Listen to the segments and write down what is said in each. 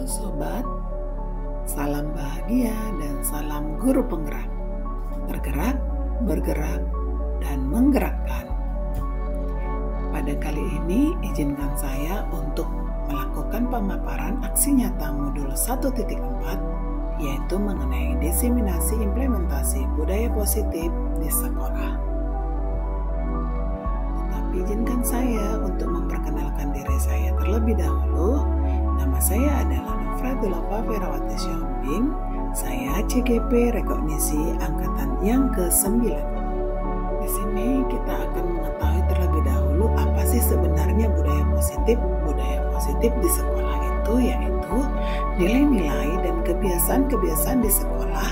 sobat, salam bahagia dan salam guru penggerak. Bergerak, bergerak, dan menggerakkan. Pada kali ini izinkan saya untuk melakukan pemaparan aksi nyata modul 1.4, yaitu mengenai diseminasi implementasi budaya positif di sekolah. Tetapi izinkan saya untuk memperkenalkan diri saya terlebih dahulu. Nama saya adalah Nofratulova Ferawati Siombing. Saya CGP Rekognisi angkatan yang ke-9. Di sini kita akan mengetahui terlebih dahulu apa sih sebenarnya budaya positif. Budaya positif di sekolah itu yaitu nilai-nilai dan kebiasaan-kebiasaan di sekolah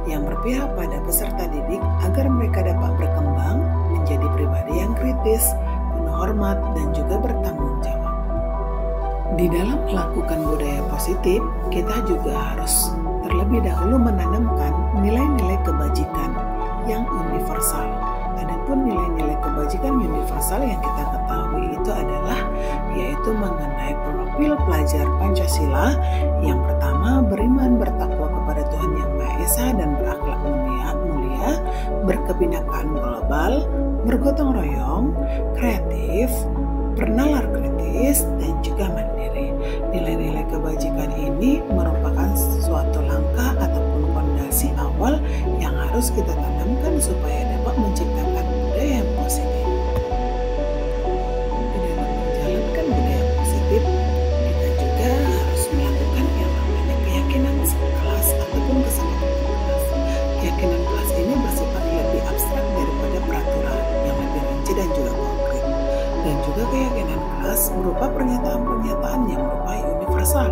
yang berpihak pada peserta didik agar mereka dapat berkembang menjadi pribadi yang kritis, penuh hormat, dan juga bertanggung jawab. Di dalam melakukan budaya positif, kita juga harus terlebih dahulu menanamkan nilai-nilai kebajikan yang universal. Adapun nilai-nilai kebajikan universal yang kita ketahui itu adalah yaitu mengenai profil pelajar Pancasila. Yang pertama, beriman bertakwa kepada Tuhan Yang Maha Esa dan berakhlak mulia, berkebinekaan global, bergotong royong, kreatif, bernalar kritis, dan juga mandiri. Nilai-nilai kebajikan ini merupakan suatu langkah ataupun fondasi awal yang harus kita tanamkan supaya dapat menciptakan budaya yang positif. Di dalam menjalankan budaya positif, kita juga harus melakukan yang namanya keyakinan kelas ataupun kesepakatan kelas. Keyakinan kelas ini bersifat lebih abstrak daripada peraturan yang lebih rinci dan juga konkret. Dan juga keyakinan kelas berupa pernyataan-pernyataan yang berupa universal.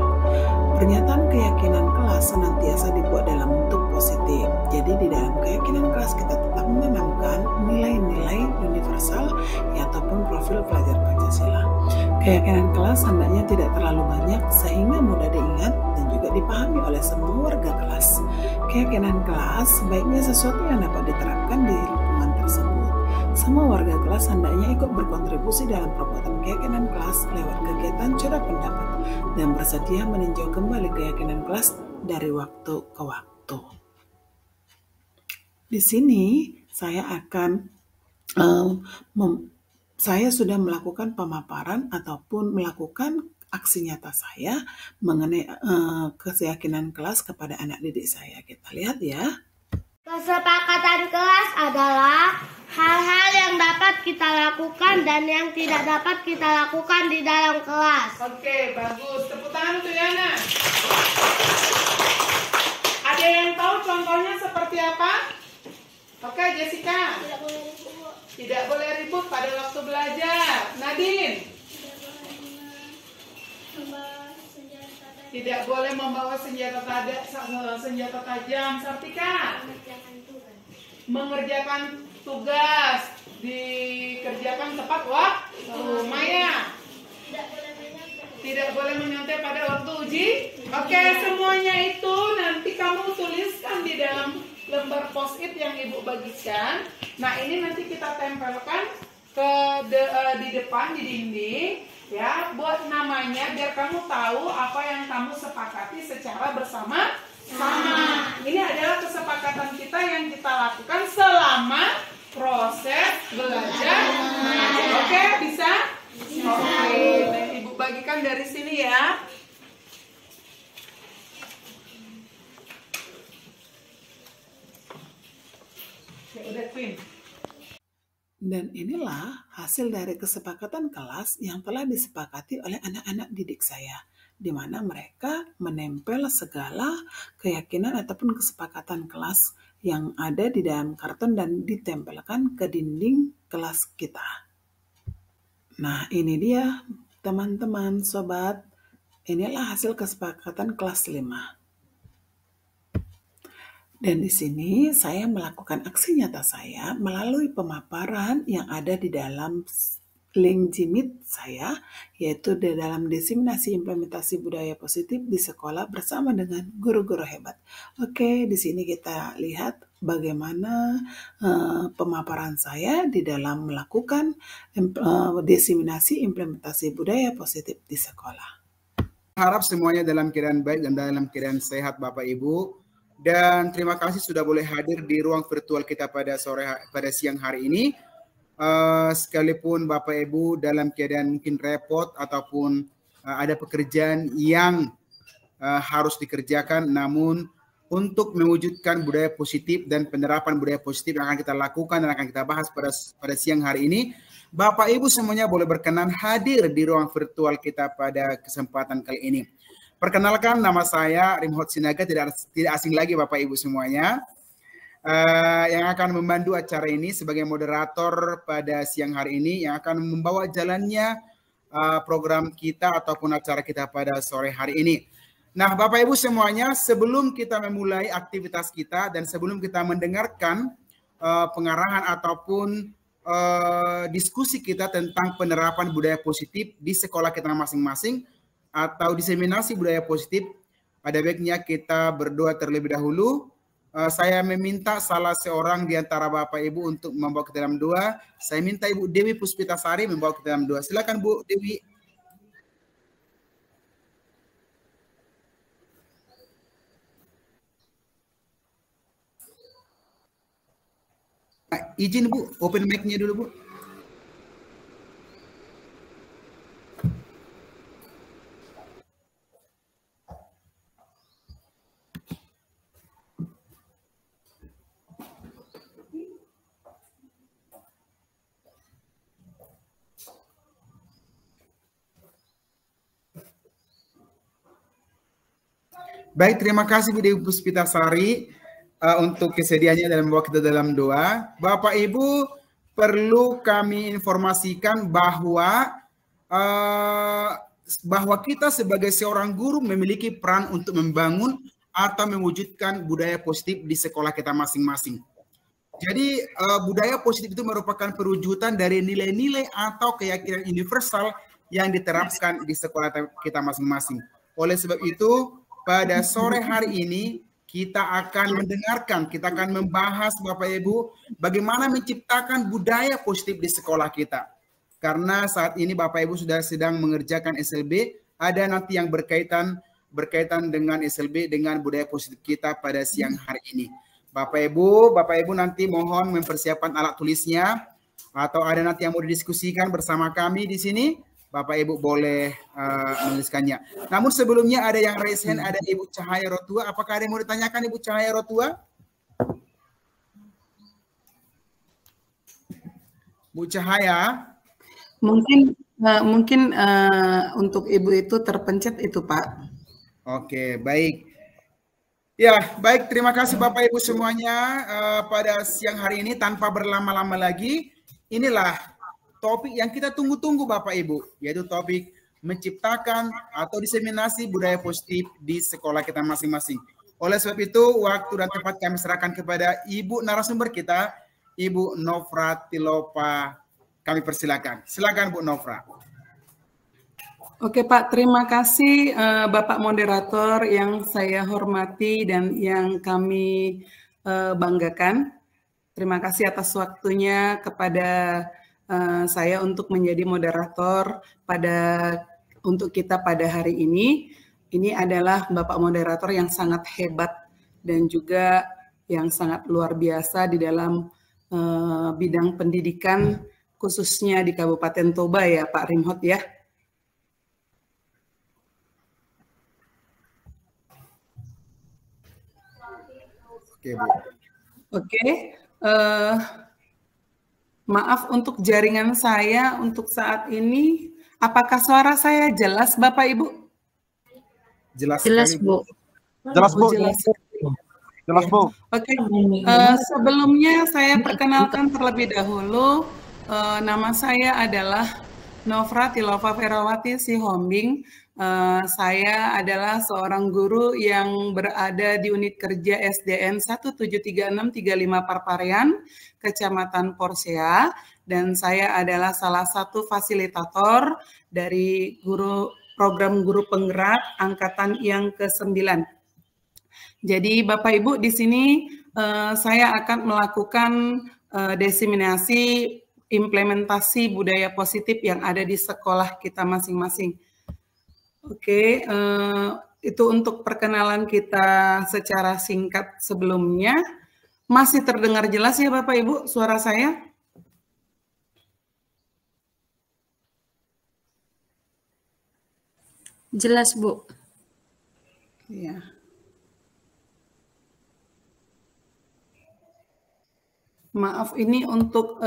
Pernyataan keyakinan kelas senantiasa dibuat dalam bentuk positif. Jadi di dalam keyakinan kelas kita tetap menanamkan nilai-nilai universal ataupun profil pelajar Pancasila. Keyakinan kelas hendaknya tidak terlalu banyak sehingga mudah diingat dan juga dipahami oleh semua warga kelas. Keyakinan kelas sebaiknya sesuatu yang dapat diterapkan di lingkungan tersebut. Semua warga kelas hendaknya ikut berkontribusi dalam perbuatan keyakinan kelas lewat kegiatan curah pendapat dan bersedia meninjau kembali keyakinan kelas dari waktu ke waktu. Di sini saya sudah melakukan pemaparan ataupun melakukan aksi nyata saya mengenai keyakinan kelas kepada anak didik saya. Kita lihat ya. Kesepakatan kelas adalah hal-hal yang dapat kita lakukan dan yang tidak dapat kita lakukan di dalam kelas. Oke, bagus. Tepuk tangan untuk Yana. Ada yang tahu contohnya seperti apa? Oke, Jessica. Tidak boleh ribut pada waktu belajar. Nadine. Tidak boleh membawa senjata tajam. Sartika. Mengerjakan tugas. Dikerjakan tepat waktu. Maya. Tidak boleh menyontek pada waktu uji. Oke, semuanya itu nanti kamu tuliskan di dalam lembar post-it yang ibu bagikan. Nah, ini nanti kita tempelkan di depan di dinding. Ya, buat namanya biar kamu tahu apa yang kamu sepakati secara bersama-sama. Ini adalah kesepakatan kita yang kita lakukan selama proses belajar mengajar. Oke, bisa? Oke, nah, ibu bagikan dari sini ya. Oke, udah Queen. Dan inilah hasil dari kesepakatan kelas yang telah disepakati oleh anak-anak didik saya, di mana mereka menempel segala keyakinan ataupun kesepakatan kelas yang ada di dalam karton dan ditempelkan ke dinding kelas kita. Nah, ini dia teman-teman, sobat. Inilah hasil kesepakatan kelas 5. Dan di sini saya melakukan aksi nyata saya melalui pemaparan yang ada di dalam link Jimit saya, yaitu di dalam diseminasi implementasi budaya positif di sekolah bersama dengan guru-guru hebat. Oke, di sini kita lihat bagaimana pemaparan saya di dalam melakukan diseminasi implementasi budaya positif di sekolah. Harap semuanya dalam keadaan baik dan dalam keadaan sehat Bapak Ibu. Dan terima kasih sudah boleh hadir di ruang virtual kita pada siang hari ini. Sekalipun Bapak Ibu dalam keadaan mungkin repot ataupun ada pekerjaan yang harus dikerjakan, namun untuk mewujudkan budaya positif dan penerapan budaya positif yang akan kita lakukan dan akan kita bahas pada siang hari ini, Bapak Ibu semuanya boleh berkenan hadir di ruang virtual kita pada kesempatan kali ini. Perkenalkan, nama saya Rimhot Sinaga, tidak asing lagi Bapak Ibu semuanya, yang akan membantu acara ini sebagai moderator pada siang hari ini, yang akan membawa jalannya program kita ataupun acara kita pada sore hari ini. Nah, Bapak Ibu semuanya, sebelum kita memulai aktivitas kita dan sebelum kita mendengarkan pengarahan ataupun diskusi kita tentang penerapan budaya positif di sekolah kita masing-masing atau diseminasi budaya positif, pada baiknya kita berdoa terlebih dahulu. Saya meminta salah seorang di antara Bapak Ibu untuk membawa ke dalam doa. Saya minta Ibu Dewi Puspitasari membawa ke dalam doa. Silakan Bu Dewi. Izin Bu, open mic-nya dulu Bu. Baik, terima kasih Bu Dewi Puspitasari untuk kesediaannya dalam membawa kita dalam doa. Bapak Ibu, perlu kami informasikan bahwa kita sebagai seorang guru memiliki peran untuk membangun atau mewujudkan budaya positif di sekolah kita masing-masing. Jadi budaya positif itu merupakan perwujudan dari nilai-nilai atau keyakinan universal yang diterapkan di sekolah kita masing-masing. Oleh sebab itu, pada sore hari ini kita akan mendengarkan, kita akan membahas Bapak Ibu bagaimana menciptakan budaya positif di sekolah kita. Karena saat ini Bapak Ibu sudah sedang mengerjakan SLB, ada nanti yang berkaitan dengan SLB dengan budaya positif kita pada siang hari ini. Bapak Ibu nanti mohon mempersiapkan alat tulisnya atau ada nanti yang mau didiskusikan bersama kami di sini. Bapak Ibu boleh menuliskannya. Namun sebelumnya ada yang raise hand, ada Ibu Cahaya Rotua. Apakah ada yang mau ditanyakan Ibu Cahaya Rotua? Bu Cahaya? Mungkin untuk Ibu itu terpencet itu Pak. Oke, baik. Ya, baik. Terima kasih Bapak Ibu semuanya pada siang hari ini. Tanpa berlama-lama lagi, inilah topik yang kita tunggu-tunggu Bapak Ibu, yaitu topik menciptakan atau diseminasi budaya positif di sekolah kita masing-masing. Oleh sebab itu, waktu dan tempat kami serahkan kepada Ibu narasumber kita, Ibu Nofra Tilopa. Kami persilakan. Silakan Bu Nofra. Oke Pak, terima kasih Bapak Moderator yang saya hormati dan yang kami banggakan. Terima kasih atas waktunya kepada saya untuk menjadi moderator untuk kita pada hari ini. Ini adalah Bapak Moderator yang sangat hebat dan juga yang sangat luar biasa di dalam bidang pendidikan, khususnya di Kabupaten Toba ya Pak Rimhot ya. Oke Bu. Oke. Maaf untuk jaringan saya untuk saat ini. Apakah suara saya jelas, Bapak Ibu? Jelas Bu. Jelas Bu. Jelas Bu. Oke. Sebelumnya saya perkenalkan terlebih dahulu. Nama saya adalah Nofra Tilopa Ferawati Sihombing. Saya adalah seorang guru yang berada di unit kerja SDN 173635 Parparean, Kecamatan Porsea, dan saya adalah salah satu fasilitator dari program guru penggerak angkatan yang ke-9. Jadi Bapak Ibu di sini saya akan melakukan diseminasi implementasi budaya positif yang ada di sekolah kita masing-masing. Oke, itu untuk perkenalan kita secara singkat sebelumnya. Masih terdengar jelas ya Bapak Ibu suara saya? Jelas, Bu. Iya. Maaf, ini untuk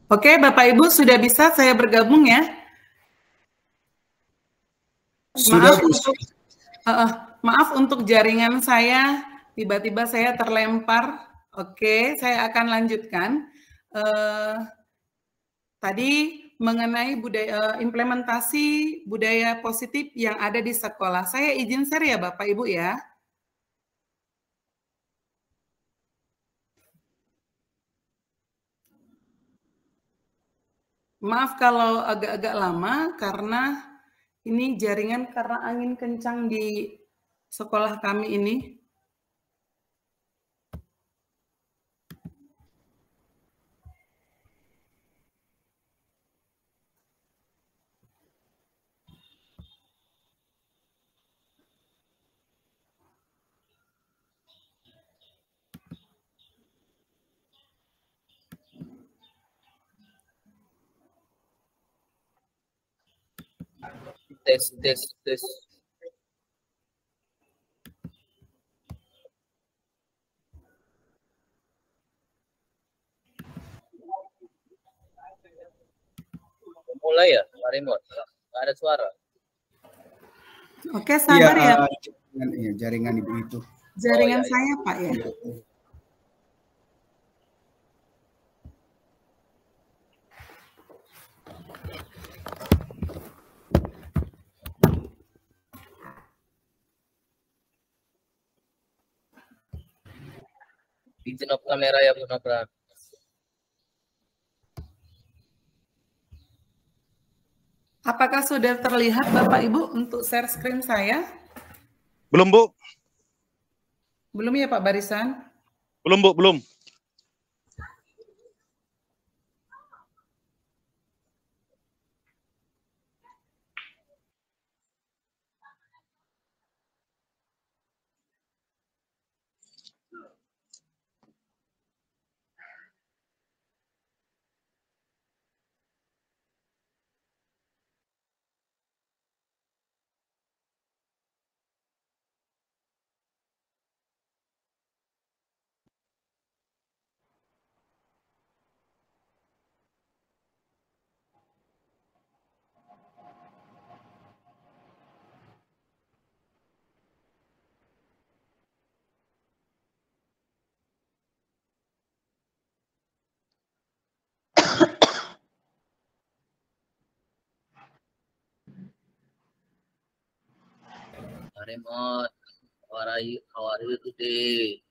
Oke, Bapak Ibu sudah bisa saya bergabung ya? Sudah, Bu. Maaf untuk jaringan saya, tiba-tiba saya terlempar. Oke, saya akan lanjutkan. Tadi mengenai budaya implementasi budaya positif yang ada di sekolah. Saya izin share ya Bapak Ibu ya. Maaf kalau agak-agak lama karena ini jaringan karena angin kencang di sekolah kami ini. Tes. Mulai ya, Pak Remote. Nggak ada suara. Oke, sabar ya. Jaringan Ibu itu. Jaringan saya, Pak ya. Izin off kamera ya, Bu Nopra. Apakah sudah terlihat Bapak Ibu untuk share screen saya? Belum, Bu. Belum ya Pak Barisan? Belum, Bu, belum. Pak Remote, how are you today?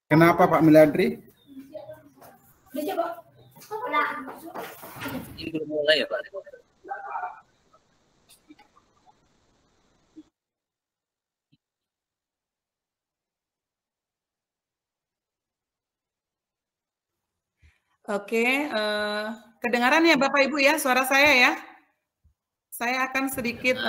Kenapa Pak Miladri? Ini belum mulai ya Pak Remote? Oke, kedengaran ya Bapak Ibu ya suara saya ya? Saya akan sedikit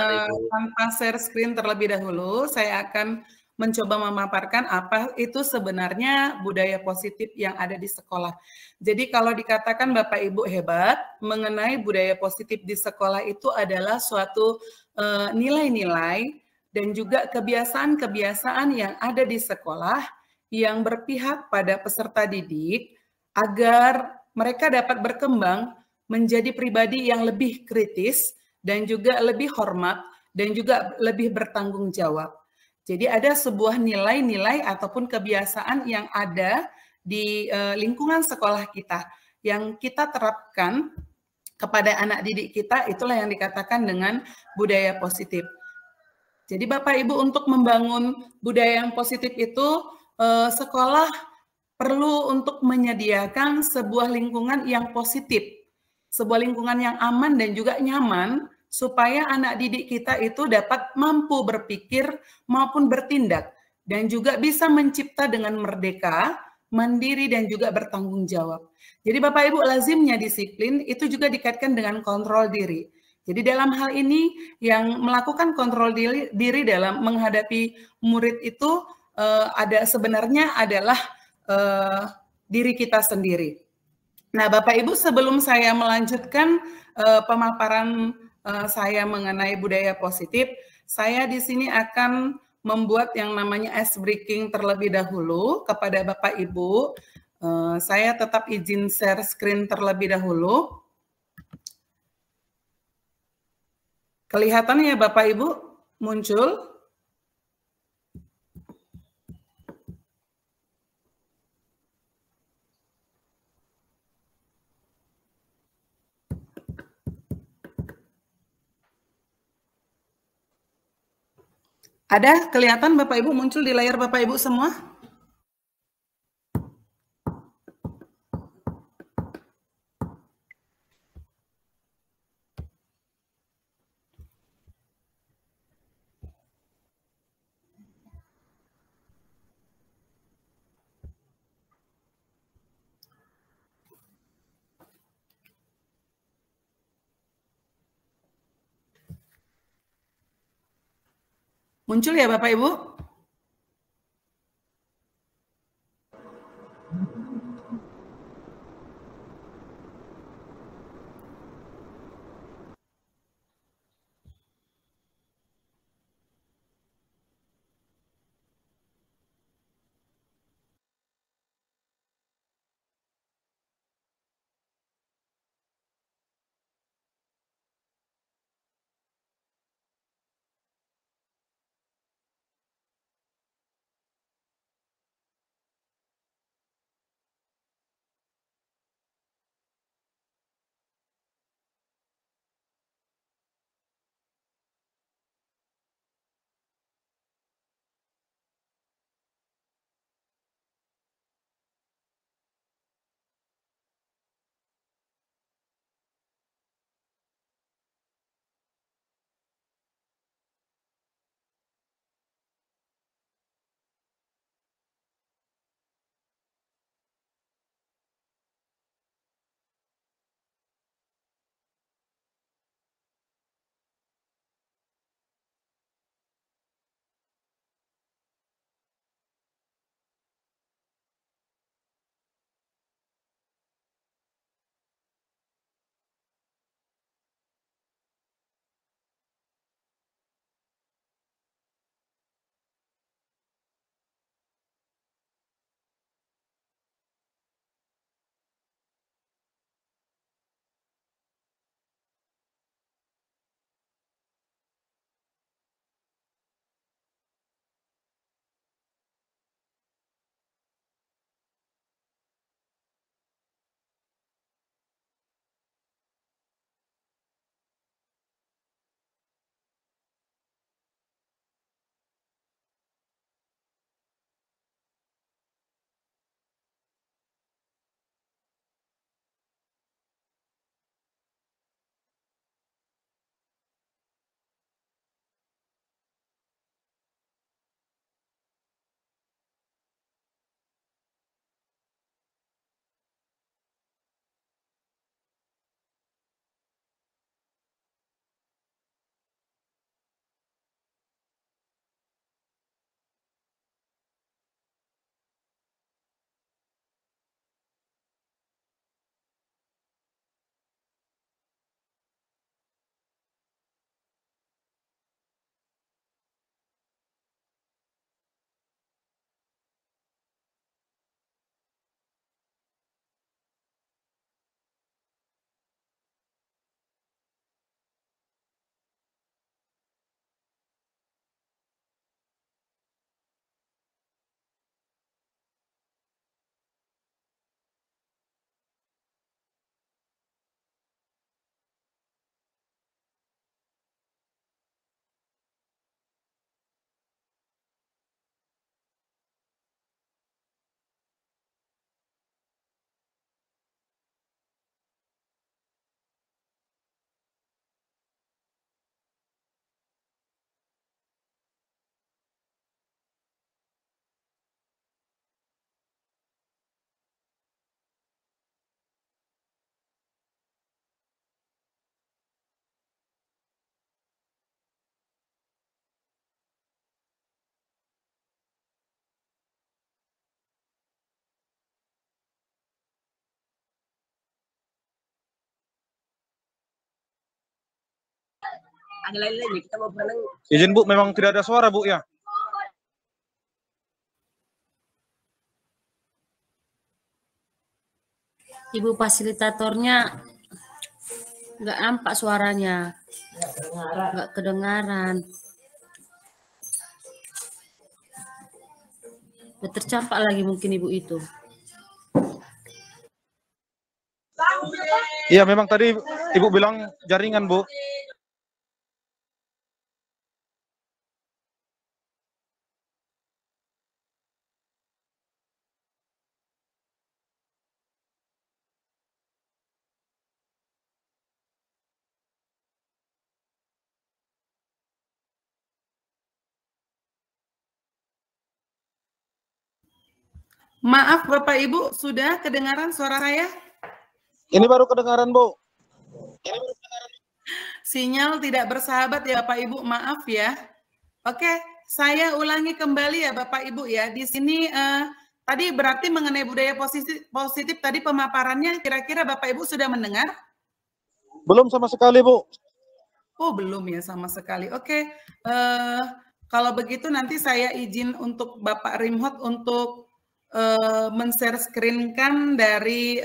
tanpa share screen terlebih dahulu, saya akan mencoba memaparkan apa itu sebenarnya budaya positif yang ada di sekolah. Jadi kalau dikatakan Bapak Ibu hebat, mengenai budaya positif di sekolah itu adalah suatu nilai-nilai dan juga kebiasaan-kebiasaan yang ada di sekolah yang berpihak pada peserta didik agar mereka dapat berkembang menjadi pribadi yang lebih kritis dan juga lebih hormat dan juga lebih bertanggung jawab. Jadi ada sebuah nilai-nilai ataupun kebiasaan yang ada di lingkungan sekolah kita yang kita terapkan kepada anak didik kita, itulah yang dikatakan dengan budaya positif. Jadi Bapak Ibu untuk membangun budaya yang positif itu sekolah perlu untuk menyediakan sebuah lingkungan yang positif, sebuah lingkungan yang aman dan juga nyaman, supaya anak didik kita itu dapat mampu berpikir maupun bertindak, dan juga bisa mencipta dengan merdeka, mandiri, dan juga bertanggung jawab. Jadi Bapak Ibu lazimnya disiplin itu juga dikaitkan dengan kontrol diri. Jadi dalam hal ini yang melakukan kontrol diri dalam menghadapi murid itu sebenarnya adalah diri kita sendiri. Nah, Bapak Ibu, sebelum saya melanjutkan pemaparan saya mengenai budaya positif, saya di sini akan membuat yang namanya ice breaking terlebih dahulu kepada Bapak Ibu. Saya tetap izin share screen terlebih dahulu. Kelihatan ya Bapak Ibu muncul? Ada kelihatan Bapak Ibu muncul di layar Bapak Ibu semua? Muncul ya Bapak Ibu? Izin Bu, memang tidak ada suara Bu ya? Ibu fasilitatornya Nggak nampak suaranya. Nggak kedengaran. Udah tercampak lagi mungkin ibu itu. Iya, memang tadi ibu bilang jaringan, Bu. Maaf Bapak Ibu, sudah kedengaran suara saya? Ini baru kedengaran, Bu. Sinyal tidak bersahabat ya Bapak Ibu, maaf ya. Oke, saya ulangi kembali ya Bapak Ibu ya. Di sini tadi berarti mengenai budaya positif tadi pemaparannya kira-kira Bapak Ibu sudah mendengar? Belum sama sekali, Bu. Oh, belum ya sama sekali. Oke, kalau begitu nanti saya izin untuk Bapak Rimhot untuk men-share screen-kan dari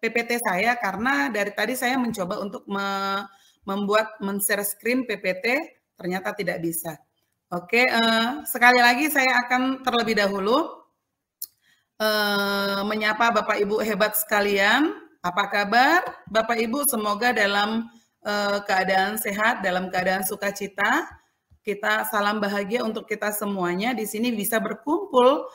PPT saya karena dari tadi saya mencoba untuk membuat men-share screen PPT ternyata tidak bisa. Oke, sekali lagi saya akan terlebih dahulu menyapa Bapak Ibu hebat sekalian. Apa kabar Bapak Ibu? Semoga dalam keadaan sehat, dalam keadaan sukacita. Kita salam bahagia untuk kita semuanya di sini bisa berkumpul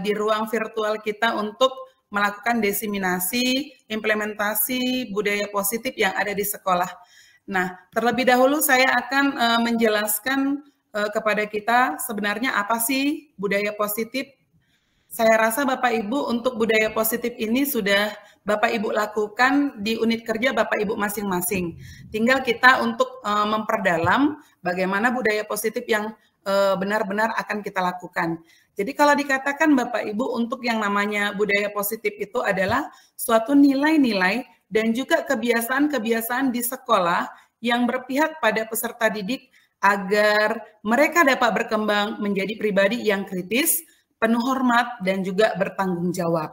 di ruang virtual kita untuk melakukan diseminasi, implementasi budaya positif yang ada di sekolah. Nah, terlebih dahulu saya akan menjelaskan kepada kita sebenarnya apa sih budaya positif. Saya rasa Bapak Ibu untuk budaya positif ini sudah Bapak Ibu lakukan di unit kerja Bapak Ibu masing-masing. Tinggal kita untuk memperdalam bagaimana budaya positif yang benar-benar akan kita lakukan. Jadi kalau dikatakan Bapak Ibu untuk yang namanya budaya positif itu adalah suatu nilai-nilai dan juga kebiasaan-kebiasaan di sekolah yang berpihak pada peserta didik agar mereka dapat berkembang menjadi pribadi yang kritis, penuh hormat, dan juga bertanggung jawab.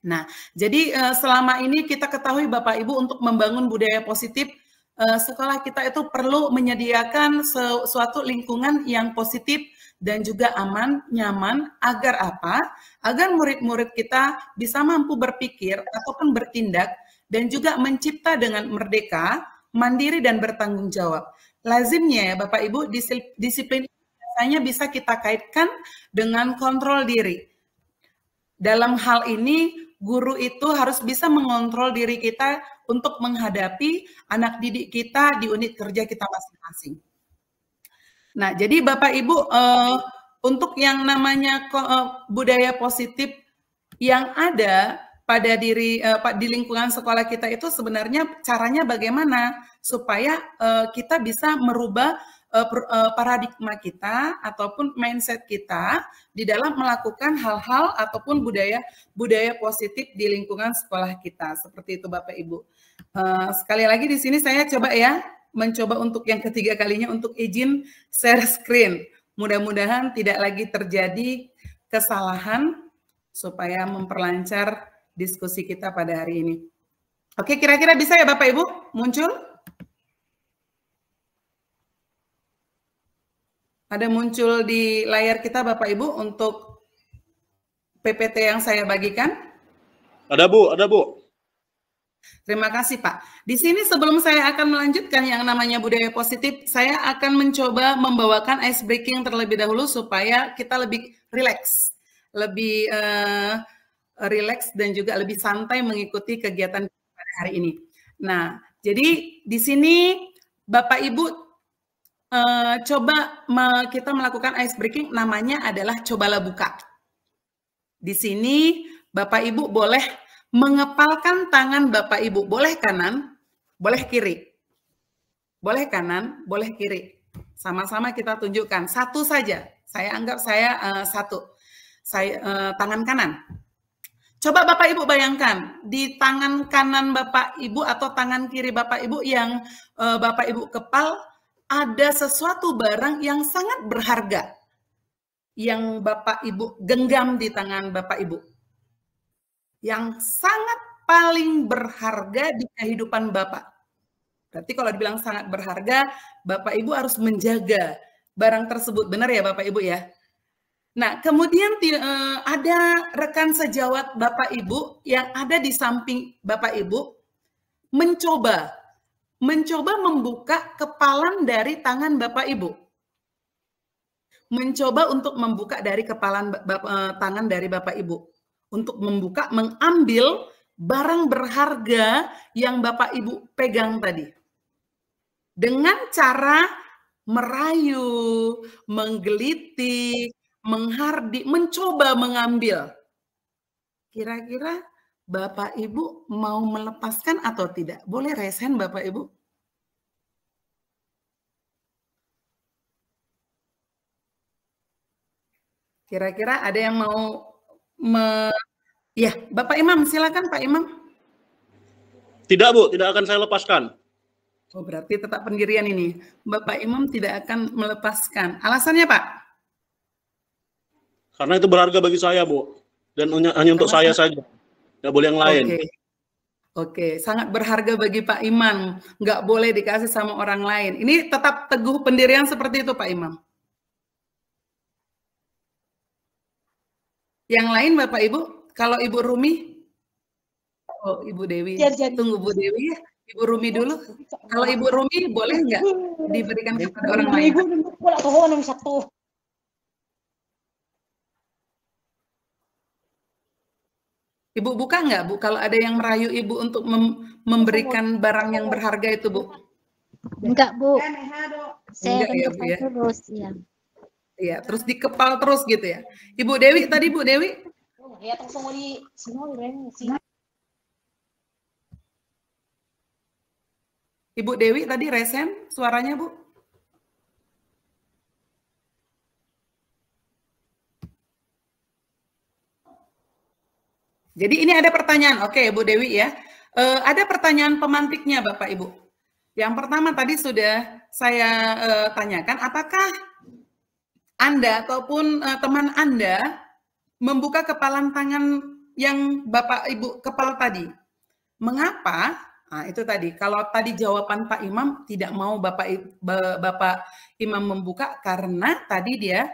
Nah, jadi selama ini kita ketahui Bapak Ibu untuk membangun budaya positif, sekolah kita itu perlu menyediakan suatu lingkungan yang positif dan juga aman, nyaman, agar apa? Agar murid-murid kita bisa mampu berpikir ataupun bertindak dan juga mencipta dengan merdeka, mandiri, dan bertanggung jawab. Lazimnya ya Bapak Ibu, disiplin biasanya bisa kita kaitkan dengan kontrol diri. Dalam hal ini, guru itu harus bisa mengontrol diri kita untuk menghadapi anak didik kita di unit kerja kita masing-masing. Nah, jadi Bapak Ibu, untuk yang namanya budaya positif yang ada pada di lingkungan sekolah kita itu sebenarnya caranya bagaimana supaya kita bisa merubah paradigma kita ataupun mindset kita di dalam melakukan hal-hal ataupun budaya positif di lingkungan sekolah kita. Seperti itu Bapak Ibu. Sekali lagi di sini saya coba ya mencoba untuk yang ketiga kalinya untuk izin share screen. Mudah-mudahan tidak lagi terjadi kesalahan supaya memperlancar diskusi kita pada hari ini. Oke, kira-kira bisa ya Bapak Ibu muncul? Ada muncul di layar kita Bapak Ibu untuk PPT yang saya bagikan? Ada Bu, ada Bu. Terima kasih Pak. Di sini sebelum saya akan melanjutkan yang namanya budaya positif, saya akan mencoba membawakan ice breaking terlebih dahulu supaya kita lebih rileks, lebih rileks dan juga lebih santai mengikuti kegiatan pada hari ini. Nah, jadi di sini Bapak Ibu coba kita melakukan ice breaking, namanya adalah cobalah buka. Di sini Bapak Ibu boleh mengepalkan tangan Bapak Ibu, boleh kanan, boleh kiri. Boleh kanan, boleh kiri. Sama-sama kita tunjukkan, satu saja. Saya anggap saya satu. Saya tangan kanan. Coba Bapak Ibu bayangkan, di tangan kanan Bapak Ibu atau tangan kiri Bapak Ibu yang Bapak Ibu kepal, ada sesuatu barang yang sangat berharga yang Bapak Ibu genggam di tangan Bapak Ibu. Yang sangat paling berharga di kehidupan Bapak. Berarti kalau dibilang sangat berharga, Bapak Ibu harus menjaga barang tersebut. Benar ya Bapak Ibu ya? Nah, kemudian ada rekan sejawat Bapak Ibu yang ada di samping Bapak Ibu mencoba membuka kepalan dari tangan Bapak Ibu. Mencoba untuk membuka dari kepalan tangan dari Bapak Ibu. Untuk membuka, mengambil barang berharga yang Bapak Ibu pegang tadi. Dengan cara merayu, menggelitik, menghardik, mencoba mengambil. Kira-kira Bapak Ibu mau melepaskan atau tidak? Boleh raise hand Bapak Ibu? Kira-kira ada yang mau ya, Bapak Imam, silakan Pak Imam. Tidak Bu, tidak akan saya lepaskan. Oh, berarti tetap pendirian ini. Bapak Imam tidak akan melepaskan. Alasannya Pak? Karena itu berharga bagi saya Bu. Dan hanya untuk saya saja. Nggak boleh yang lain. Oke, sangat berharga bagi Pak Imam. Nggak boleh dikasih sama orang lain. Ini tetap teguh pendirian seperti itu Pak Imam. Yang lain Bapak Ibu, kalau Ibu Rumi, oh Ibu Dewi, tunggu Bu Dewi ya, Ibu Rumi dulu. Kalau Ibu Rumi boleh nggak diberikan kepada orang lain? Ibu buka nggak Bu, kalau ada yang merayu Ibu untuk memberikan barang yang berharga itu Bu? Enggak Bu, saya enggak ya Bu ya? terus ya. Iya, terus dikepal terus gitu ya. Ibu Dewi tadi Bu Dewi? Ibu Dewi tadi resen suaranya Bu? Jadi ini ada pertanyaan, oke Bu Dewi ya. Ada pertanyaan pemantiknya Bapak Ibu. Yang pertama tadi sudah saya tanyakan, apakah Anda ataupun teman Anda membuka kepalan tangan yang Bapak Ibu kepal tadi? Mengapa? Nah, itu tadi. Kalau tadi jawaban Pak Imam tidak mau Bapak Imam membuka karena tadi dia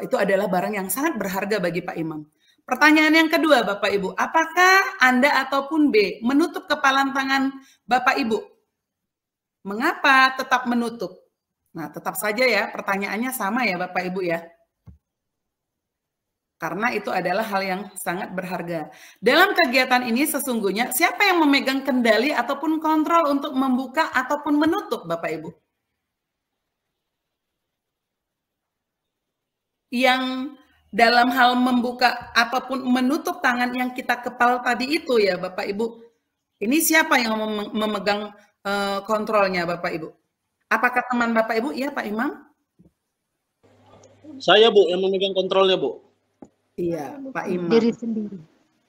itu adalah barang yang sangat berharga bagi Pak Imam. Pertanyaan yang kedua Bapak Ibu, apakah Anda ataupun B menutup kepalan tangan Bapak Ibu? Mengapa tetap menutup? Nah, tetap saja ya, pertanyaannya sama ya Bapak Ibu ya. Karena itu adalah hal yang sangat berharga. Dalam kegiatan ini sesungguhnya siapa yang memegang kendali ataupun kontrol untuk membuka ataupun menutup Bapak Ibu? Yang dalam hal membuka ataupun menutup tangan yang kita kepal tadi itu ya Bapak Ibu. Ini siapa yang memegang kontrolnya Bapak Ibu? Apakah teman Bapak Ibu? Iya Pak Imam? Saya Bu yang memegang kontrolnya Bu. Iya Pak Imam. Diri sendiri.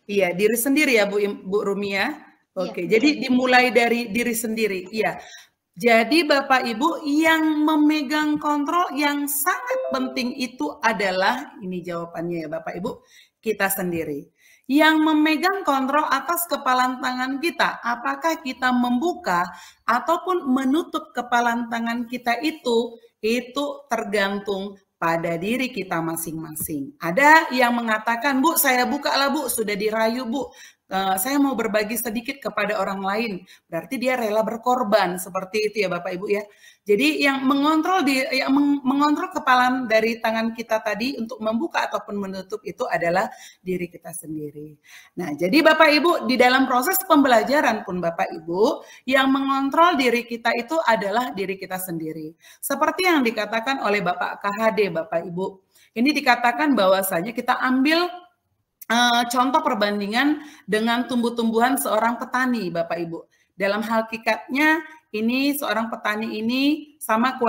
Iya diri sendiri ya Bu Rumi ya. Oke, jadi dimulai dari diri sendiri. Iya. Jadi Bapak Ibu yang memegang kontrol yang sangat penting itu adalah, ini jawabannya ya Bapak Ibu, kita sendiri. Yang memegang kontrol atas kepalan tangan kita, apakah kita membuka ataupun menutup kepalan tangan kita itu tergantung pada diri kita masing-masing. Ada yang mengatakan, Bu saya buka lah Bu, sudah dirayu Bu. Saya mau berbagi sedikit kepada orang lain, berarti dia rela berkorban seperti itu ya Bapak Ibu ya. Jadi yang mengontrol kepalan dari tangan kita tadi untuk membuka ataupun menutup itu adalah diri kita sendiri. Nah, jadi Bapak Ibu di dalam proses pembelajaran pun Bapak Ibu yang mengontrol diri kita itu adalah diri kita sendiri. Seperti yang dikatakan oleh Bapak KHD Bapak Ibu. Ini dikatakan bahwasanya kita ambil contoh perbandingan dengan tumbuh-tumbuhan seorang petani, Bapak Ibu. Dalam hakikatnya, ini seorang petani ini sama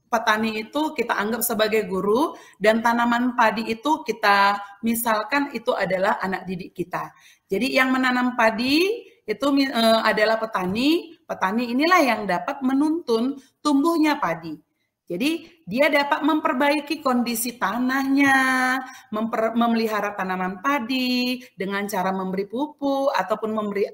petani itu kita anggap sebagai guru, dan tanaman padi itu kita misalkan itu adalah anak didik kita. Jadi yang menanam padi itu adalah petani inilah yang dapat menuntun tumbuhnya padi. Jadi dia dapat memperbaiki kondisi tanahnya, memelihara tanaman padi dengan cara memberi pupuk ataupun memberi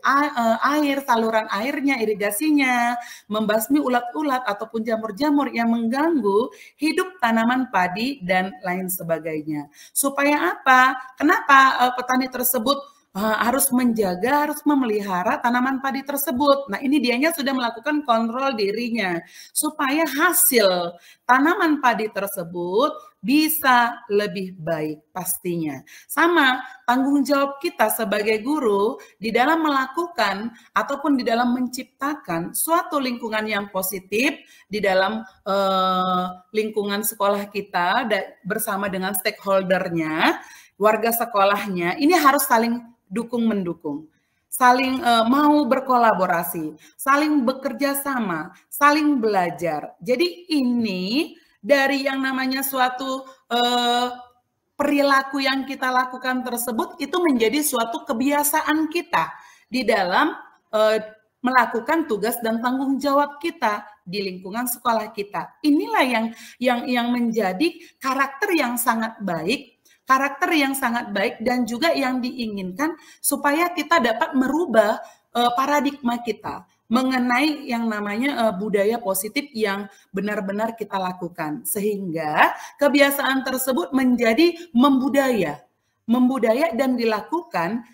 air, saluran airnya, irigasinya, membasmi ulat-ulat ataupun jamur-jamur yang mengganggu hidup tanaman padi dan lain sebagainya. Supaya apa? Kenapa petani tersebut harus menjaga, harus memelihara tanaman padi tersebut? Nah, ini dianya sudah melakukan kontrol dirinya supaya hasil tanaman padi tersebut bisa lebih baik pastinya. Sama tanggung jawab kita sebagai guru di dalam melakukan ataupun di dalam menciptakan suatu lingkungan yang positif di dalam lingkungan sekolah kita bersama dengan stakeholdernya, warga sekolahnya, ini harus saling dukung-mendukung, saling mau berkolaborasi, saling bekerja sama, saling belajar. Jadi ini dari yang namanya suatu perilaku yang kita lakukan tersebut itu menjadi suatu kebiasaan kita di dalam melakukan tugas dan tanggung jawab kita di lingkungan sekolah kita. Inilah yang menjadi karakter yang sangat baik, dan juga yang diinginkan supaya kita dapat merubah paradigma kita mengenai yang namanya budaya positif yang benar-benar kita lakukan, sehingga kebiasaan tersebut menjadi membudaya dan dilakukan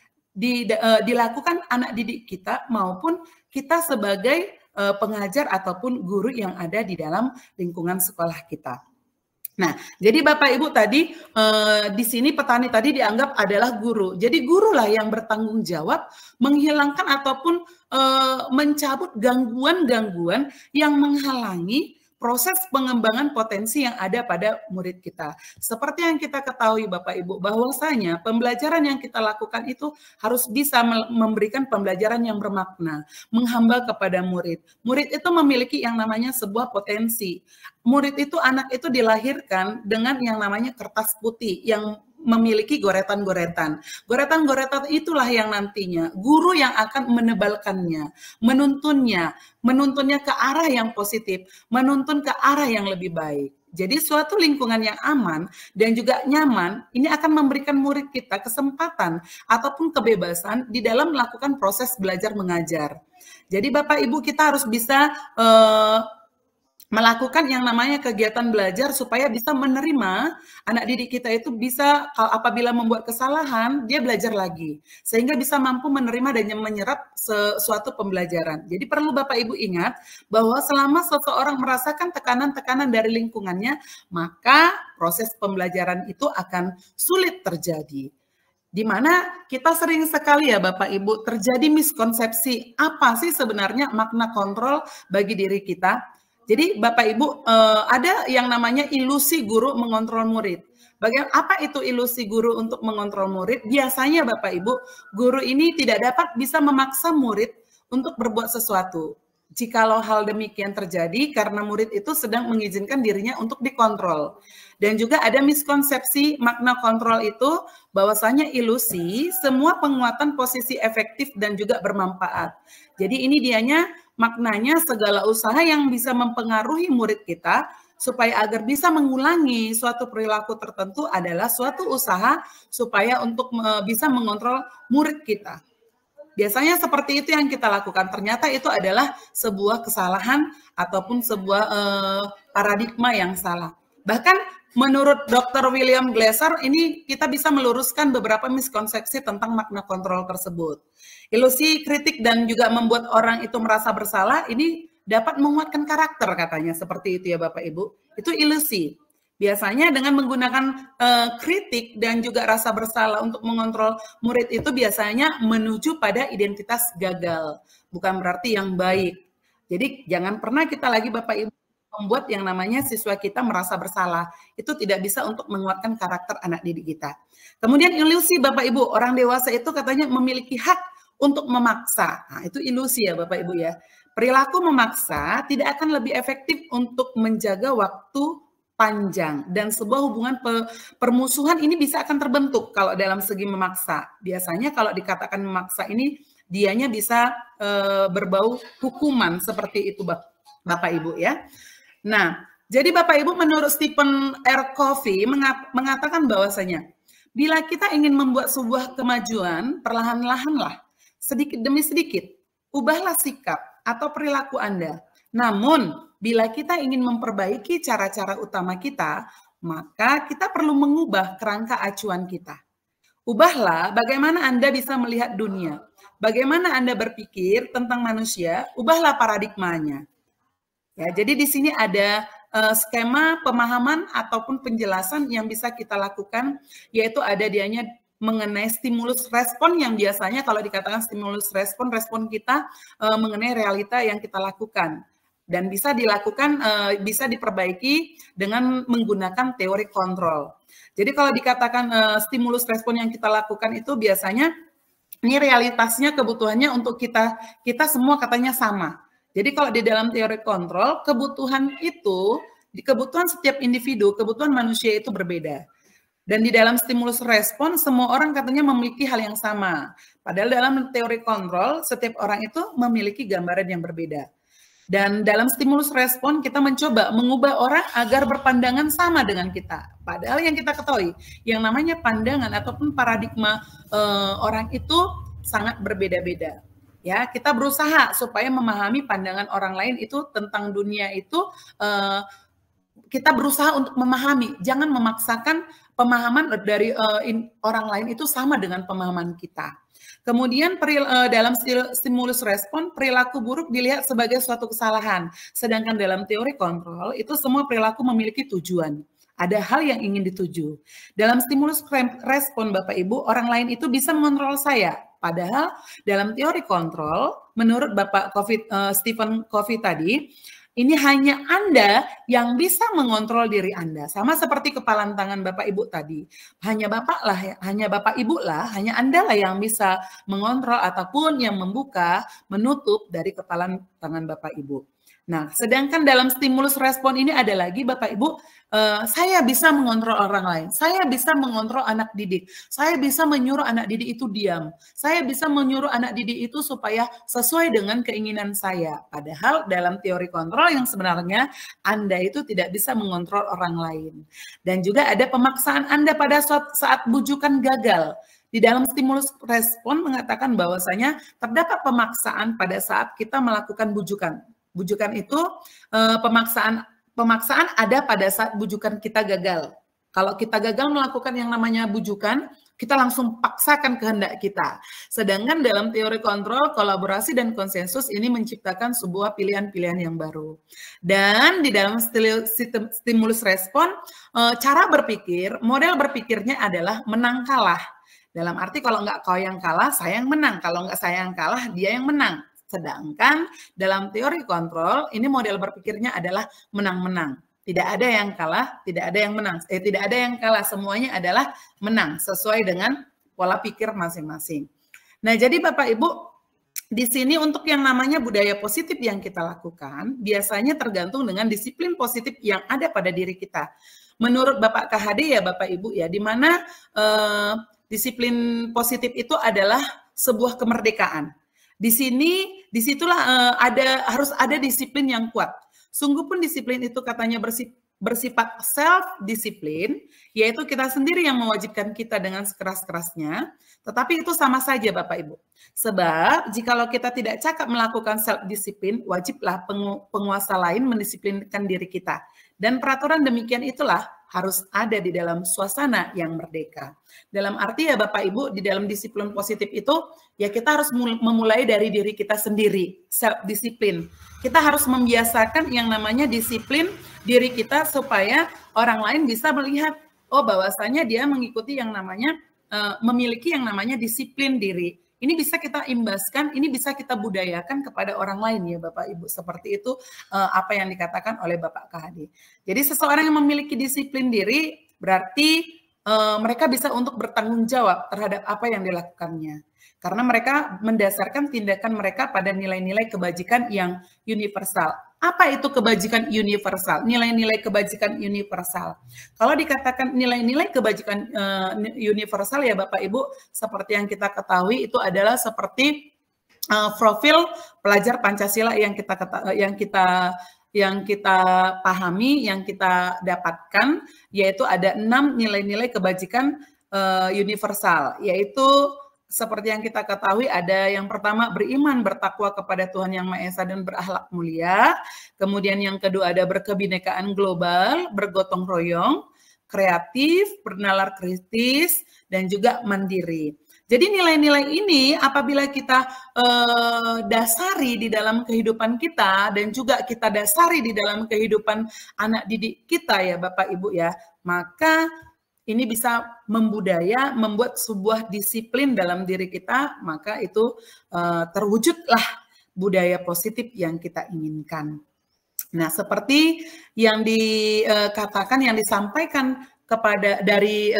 anak didik kita maupun kita sebagai pengajar ataupun guru yang ada di dalam lingkungan sekolah kita. Nah, jadi Bapak Ibu tadi di sini petani tadi dianggap adalah guru. Jadi gurulah yang bertanggung jawab menghilangkan ataupun mencabut gangguan-gangguan yang menghalangi proses pengembangan potensi yang ada pada murid kita. Seperti yang kita ketahui Bapak Ibu, bahwasanya pembelajaran yang kita lakukan itu harus bisa memberikan pembelajaran yang bermakna, menghamba kepada murid. Murid itu memiliki yang namanya sebuah potensi. Murid itu, anak itu dilahirkan dengan yang namanya kertas putih yang memiliki goretan-goretan. Goretan-goretan itulah yang nantinya guru yang akan menebalkannya, menuntunnya ke arah yang positif, menuntun ke arah yang lebih baik. Jadi suatu lingkungan yang aman dan juga nyaman, ini akan memberikan murid kita kesempatan ataupun kebebasan di dalam melakukan proses belajar mengajar. Jadi Bapak Ibu, kita harus bisa melakukan yang namanya kegiatan belajar supaya bisa menerima anak didik kita itu bisa apabila membuat kesalahan, dia belajar lagi. Sehingga bisa mampu menerima dan menyerap suatu pembelajaran. Jadi perlu Bapak Ibu ingat bahwa selama seseorang merasakan tekanan-tekanan dari lingkungannya, maka proses pembelajaran itu akan sulit terjadi. Di mana kita sering sekali ya Bapak Ibu terjadi miskonsepsi apa sih sebenarnya makna kontrol bagi diri kita. Jadi Bapak Ibu ada yang namanya ilusi guru mengontrol murid. Bagaimana apa itu ilusi guru untuk mengontrol murid? Biasanya Bapak Ibu, guru ini tidak dapat bisa memaksa murid untuk berbuat sesuatu. Jikalau hal demikian terjadi karena murid itu sedang mengizinkan dirinya untuk dikontrol. Dan juga ada miskonsepsi makna kontrol itu bahwasanya ilusi semua penguatan posisi efektif dan juga bermanfaat. Jadi ini dianya maknanya segala usaha yang bisa mempengaruhi murid kita supaya agar bisa mengulangi suatu perilaku tertentu adalah suatu usaha supaya untuk bisa mengontrol murid kita. Biasanya seperti itu yang kita lakukan. Ternyata itu adalah sebuah kesalahan ataupun sebuah paradigma yang salah. Bahkan menurut Dr. William Glasser, ini kita bisa meluruskan beberapa miskonsepsi tentang makna kontrol tersebut. Ilusi, kritik, dan juga membuat orang itu merasa bersalah, ini dapat menguatkan karakter katanya. Seperti itu ya Bapak Ibu. Itu ilusi. Biasanya dengan menggunakan kritik dan juga rasa bersalah untuk mengontrol murid itu biasanya menuju pada identitas gagal. Bukan berarti yang baik. Jadi jangan pernah kita lagi Bapak Ibu membuat yang namanya siswa kita merasa bersalah. Itu tidak bisa untuk menguatkan karakter anak didik kita. Kemudian ilusi Bapak Ibu, orang dewasa itu katanya memiliki hak untuk memaksa. Nah, itu ilusi ya Bapak Ibu ya. Perilaku memaksa tidak akan lebih efektif untuk menjaga waktu panjang dan sebuah hubungan permusuhan ini bisa akan terbentuk kalau dalam segi memaksa. Biasanya kalau dikatakan memaksa ini dianya bisa berbau hukuman seperti itu Bapak Ibu ya. Nah, jadi Bapak Ibu menurut Stephen R. Covey mengatakan bahwasanya bila kita ingin membuat sebuah kemajuan, perlahan-lahanlah, sedikit demi sedikit, ubahlah sikap atau perilaku Anda. Namun, bila kita ingin memperbaiki cara-cara utama kita, maka kita perlu mengubah kerangka acuan kita. Ubahlah bagaimana Anda bisa melihat dunia, bagaimana Anda berpikir tentang manusia, ubahlah paradigmanya. Ya, jadi di sini ada skema pemahaman ataupun penjelasan yang bisa kita lakukan, yaitu ada dianya mengenai stimulus respon yang biasanya kalau dikatakan stimulus respon kita mengenai realita yang kita lakukan. Dan bisa dilakukan, bisa diperbaiki dengan menggunakan teori kontrol. Jadi kalau dikatakan stimulus respon yang kita lakukan itu biasanya, ini realitasnya kebutuhannya untuk kita semua katanya sama. Jadi kalau di dalam teori kontrol, kebutuhan setiap individu, kebutuhan manusia itu berbeda. Dan di dalam stimulus respon, semua orang katanya memiliki hal yang sama. Padahal dalam teori kontrol, setiap orang itu memiliki gambaran yang berbeda. Dan dalam stimulus respon, kita mencoba mengubah orang agar berpandangan sama dengan kita. Padahal yang kita ketahui, yang namanya pandangan ataupun paradigma orang itu sangat berbeda-beda. Ya, kita berusaha supaya memahami pandangan orang lain itu tentang dunia itu, kita berusaha untuk memahami, jangan memaksakan pemahaman dari orang lain itu sama dengan pemahaman kita. Kemudian dalam stimulus respon, perilaku buruk dilihat sebagai suatu kesalahan. Sedangkan dalam teori kontrol, itu semua perilaku memiliki tujuan. Ada hal yang ingin dituju. Dalam stimulus respon Bapak Ibu, orang lain itu bisa mengontrol saya. Padahal dalam teori kontrol, menurut Bapak Stephen Covey tadi, ini hanya Anda yang bisa mengontrol diri Anda. Sama seperti kepalan tangan Bapak Ibu tadi. Hanya Bapak Ibu lah, hanya Anda lah yang bisa mengontrol ataupun yang membuka, menutup dari kepalan tangan Bapak Ibu. Nah, sedangkan dalam stimulus respon ini ada lagi Bapak Ibu, saya bisa mengontrol orang lain, saya bisa mengontrol anak didik, saya bisa menyuruh anak didik itu diam, saya bisa menyuruh anak didik itu supaya sesuai dengan keinginan saya. Padahal dalam teori kontrol yang sebenarnya Anda itu tidak bisa mengontrol orang lain. Dan juga ada pemaksaan Anda pada saat bujukan gagal. Di dalam stimulus respon mengatakan bahwasanya terdapat pemaksaan pada saat kita melakukan bujukan. Bujukan itu pemaksaan ada pada saat bujukan kita gagal. Kalau kita gagal melakukan yang namanya bujukan, kita langsung paksakan kehendak kita. Sedangkan dalam teori kontrol, kolaborasi dan konsensus ini menciptakan sebuah pilihan-pilihan yang baru. Dan di dalam stimulus respon, cara berpikir, model berpikirnya adalah menang kalah. Dalam arti kalau nggak kau yang kalah, saya yang menang. Kalau nggak saya yang kalah, dia yang menang. Sedangkan dalam teori kontrol, ini model berpikirnya adalah menang-menang. Tidak ada yang kalah, tidak ada yang menang. Tidak ada yang kalah, semuanya adalah menang sesuai dengan pola pikir masing-masing. Nah, jadi Bapak Ibu, di sini untuk yang namanya budaya positif yang kita lakukan, biasanya tergantung dengan disiplin positif yang ada pada diri kita. Menurut Bapak KHD ya Bapak Ibu ya, di mana disiplin positif itu adalah sebuah kemerdekaan. Disitulah harus ada disiplin yang kuat. Sungguh pun disiplin itu katanya bersifat self-disiplin, yaitu kita sendiri yang mewajibkan kita dengan sekeras-kerasnya, tetapi itu sama saja Bapak Ibu. Sebab jikalau kita tidak cakap melakukan self-disiplin, wajiblah penguasa lain mendisiplinkan diri kita. Dan peraturan demikian itulah harus ada di dalam suasana yang merdeka. Dalam arti ya Bapak Ibu, di dalam disiplin positif itu, ya kita harus memulai dari diri kita sendiri, self-disiplin. Kita harus membiasakan yang namanya disiplin diri kita supaya orang lain bisa melihat, oh bahwasanya dia mengikuti yang namanya, memiliki yang namanya disiplin diri. Ini bisa kita imbaskan, ini bisa kita budayakan kepada orang lain ya Bapak Ibu. Seperti itu apa yang dikatakan oleh Bapak KHD. Jadi seseorang yang memiliki disiplin diri berarti mereka bisa untuk bertanggung jawab terhadap apa yang dilakukannya. Karena mereka mendasarkan tindakan mereka pada nilai-nilai kebajikan yang universal. Apa itu kebajikan universal? Nilai-nilai kebajikan universal. Kalau dikatakan nilai-nilai kebajikan universal ya Bapak Ibu, seperti yang kita ketahui itu adalah seperti profil pelajar Pancasila yang yang kita pahami, yang kita dapatkan, yaitu ada 6 nilai-nilai kebajikan universal, yaitu seperti yang kita ketahui ada yang pertama beriman, bertakwa kepada Tuhan Yang Maha Esa dan berakhlak mulia. Kemudian yang kedua ada berkebinekaan global, bergotong royong, kreatif, bernalar kritis, dan juga mandiri. Jadi nilai-nilai ini apabila kita dasari di dalam kehidupan kita dan juga kita dasari di dalam kehidupan anak didik kita ya Bapak Ibu ya, maka ini bisa membudaya, membuat sebuah disiplin dalam diri kita, maka itu terwujudlah budaya positif yang kita inginkan. Nah, seperti yang dikatakan, yang disampaikan kepada dari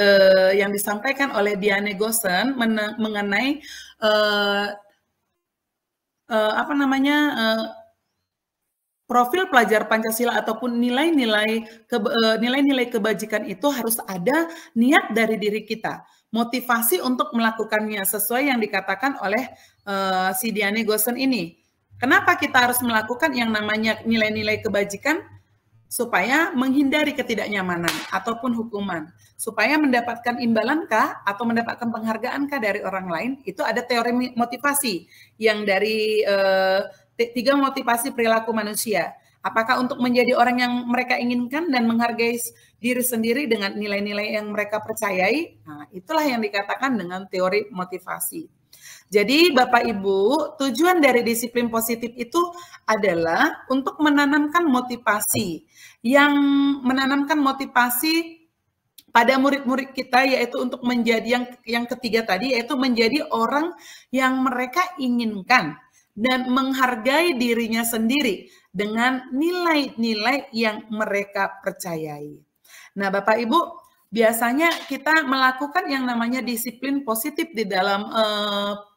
yang disampaikan oleh Diane Gosen mengenai profil pelajar Pancasila ataupun nilai-nilai kebajikan itu harus ada niat dari diri kita, motivasi untuk melakukannya sesuai yang dikatakan oleh si Diane Gosen ini. Kenapa kita harus melakukan yang namanya nilai-nilai kebajikan? Supaya menghindari ketidaknyamanan ataupun hukuman, supaya mendapatkan imbalankah atau mendapatkan penghargaankah dari orang lain. Itu ada teori motivasi yang dari 3 motivasi perilaku manusia. Apakah untuk menjadi orang yang mereka inginkan dan menghargai diri sendiri dengan nilai-nilai yang mereka percayai? Nah, itulah yang dikatakan dengan teori motivasi. Jadi Bapak Ibu, tujuan dari disiplin positif itu adalah untuk menanamkan motivasi, pada murid-murid kita, yaitu untuk menjadi yang ketiga tadi, yaitu menjadi orang yang mereka inginkan dan menghargai dirinya sendiri dengan nilai-nilai yang mereka percayai. Nah Bapak Ibu, biasanya kita melakukan yang namanya disiplin positif di dalam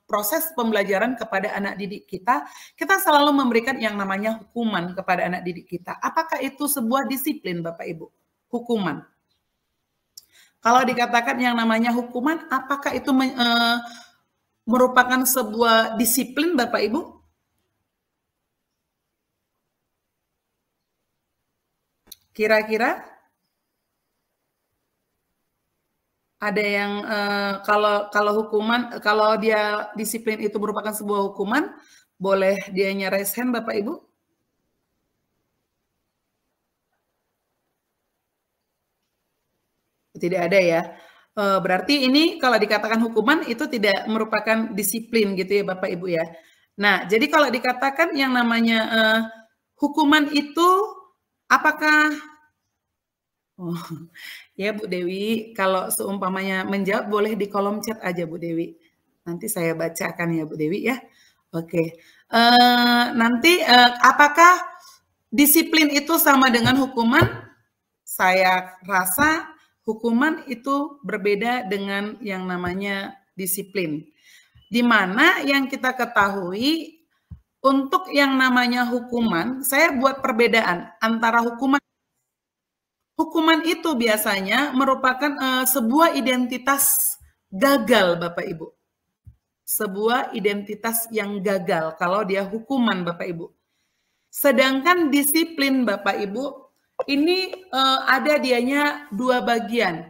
proses pembelajaran kepada anak didik kita, kita selalu memberikan yang namanya hukuman kepada anak didik kita. Apakah itu sebuah disiplin, Bapak Ibu? Hukuman. Kalau dikatakan yang namanya hukuman, apakah itu merupakan sebuah disiplin, Bapak Ibu? Kira-kira? Ada yang kalau hukuman, kalau dia disiplin itu merupakan sebuah hukuman, boleh dia raise hand Bapak Ibu? Tidak ada ya. Berarti ini kalau dikatakan hukuman itu tidak merupakan disiplin gitu ya Bapak Ibu ya. Nah, jadi kalau dikatakan yang namanya hukuman itu apakah ya Bu Dewi, kalau seumpamanya menjawab boleh di kolom chat aja Bu Dewi. Nanti saya bacakan ya Bu Dewi ya. Oke. Nanti apakah disiplin itu sama dengan hukuman? Saya rasa hukuman itu berbeda dengan yang namanya disiplin. Di mana yang kita ketahui untuk yang namanya hukuman, saya buat perbedaan antara hukuman itu biasanya merupakan sebuah identitas gagal, Bapak Ibu. Sebuah identitas yang gagal kalau dia hukuman, Bapak Ibu. Sedangkan disiplin, Bapak Ibu, ini ada dianya 2 bagian.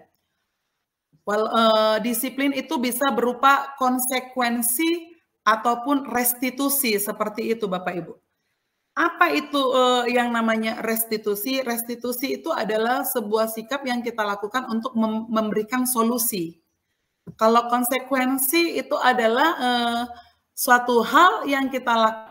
Disiplin itu bisa berupa konsekuensi ataupun restitusi, seperti itu, Bapak Ibu. Apa itu yang namanya restitusi? Restitusi itu adalah sebuah sikap yang kita lakukan untuk memberikan solusi. Kalau konsekuensi itu adalah suatu hal yang kita lakukan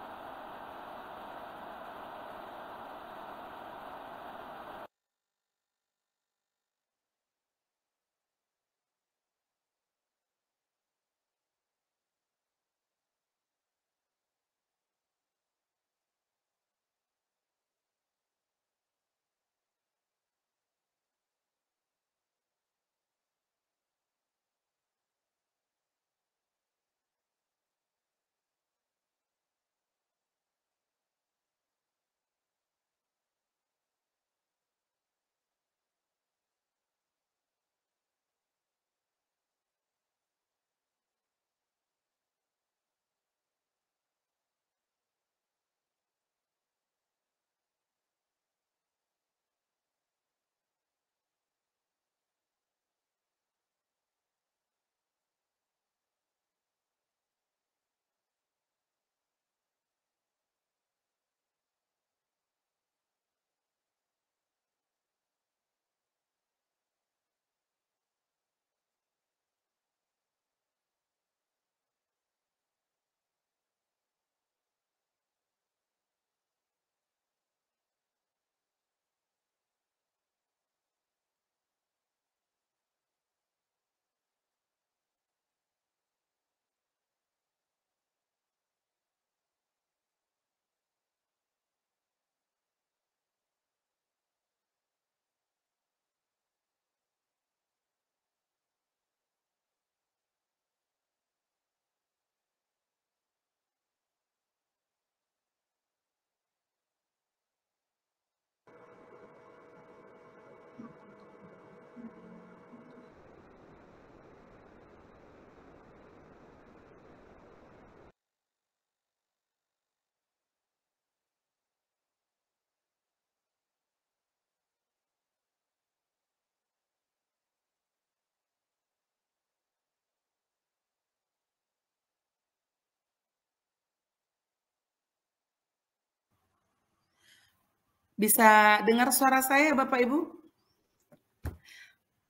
Bisa dengar suara saya Bapak Ibu?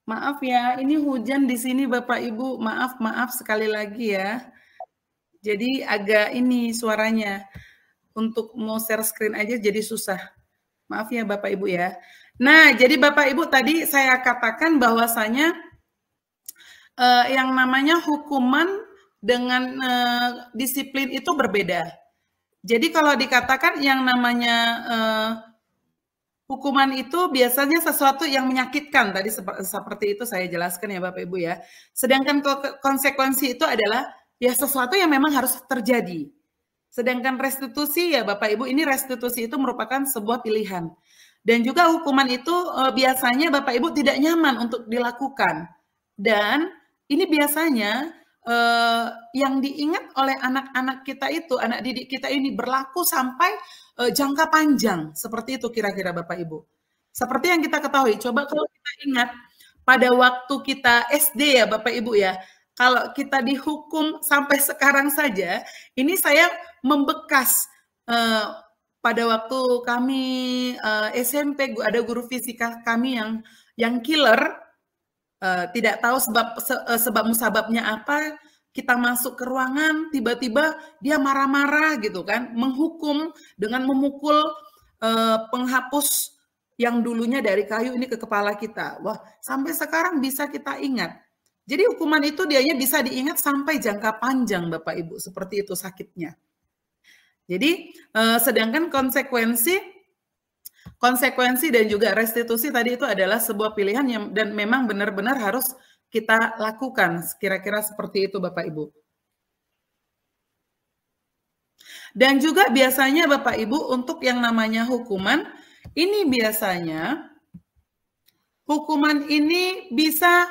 Maaf ya, ini hujan di sini Bapak Ibu. Maaf sekali lagi ya. Jadi agak ini suaranya. Untuk mau share screen aja jadi susah. Maaf ya Bapak Ibu ya. Nah, jadi Bapak Ibu tadi saya katakan bahwasanya yang namanya hukuman dengan disiplin itu berbeda. Jadi kalau dikatakan yang namanya hukuman itu biasanya sesuatu yang menyakitkan, tadi seperti itu saya jelaskan ya Bapak Ibu ya. Sedangkan konsekuensi itu adalah ya sesuatu yang memang harus terjadi. Sedangkan restitusi ya Bapak Ibu, ini restitusi itu merupakan sebuah pilihan. Dan juga hukuman itu biasanya Bapak Ibu tidak nyaman untuk dilakukan. Dan ini biasanya yang diingat oleh anak-anak kita itu, anak didik kita ini berlaku sampai jangka panjang. Seperti itu kira-kira Bapak Ibu. Seperti yang kita ketahui, coba kalau kita ingat pada waktu kita SD ya Bapak Ibu ya, kalau kita dihukum sampai sekarang saja, ini saya membekas pada waktu kami SMP, ada guru fisika kami yang killer, tidak tahu sebab musababnya apa, kita masuk ke ruangan, tiba-tiba dia marah-marah gitu kan, menghukum dengan memukul penghapus yang dulunya dari kayu ini ke kepala kita. Wah, sampai sekarang bisa kita ingat. Jadi hukuman itu dianya bisa diingat sampai jangka panjang Bapak Ibu, seperti itu sakitnya. Jadi sedangkan konsekuensi dan juga restitusi tadi itu adalah sebuah pilihan yang dan memang benar-benar harus kita lakukan, kira-kira seperti itu Bapak Ibu. Dan juga biasanya Bapak Ibu untuk yang namanya hukuman, ini biasanya hukuman ini bisa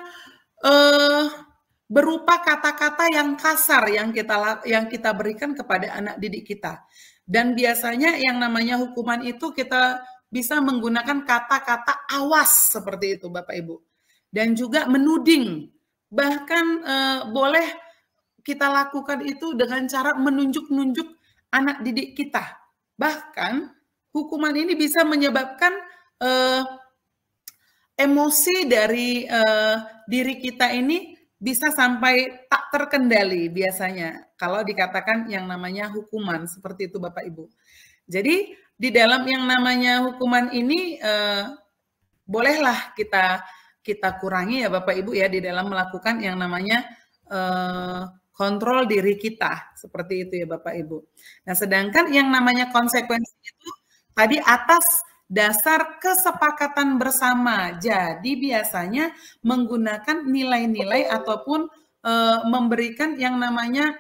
berupa kata-kata yang kasar yang kita berikan kepada anak didik kita. Dan biasanya yang namanya hukuman itu kita bisa menggunakan kata-kata awas seperti itu Bapak Ibu. Dan juga menuding. Bahkan boleh kita lakukan itu dengan cara menunjuk-nunjuk anak didik kita. Bahkan hukuman ini bisa menyebabkan emosi dari diri kita ini bisa sampai tak terkendali biasanya kalau dikatakan yang namanya hukuman seperti itu Bapak Ibu. Jadi di dalam yang namanya hukuman ini bolehlah kita kurangi ya Bapak Ibu ya di dalam melakukan yang namanya kontrol diri kita seperti itu ya Bapak Ibu. Nah, sedangkan yang namanya konsekuensi itu tadi atas dasar kesepakatan bersama. Jadi biasanya menggunakan nilai-nilai ataupun memberikan yang namanya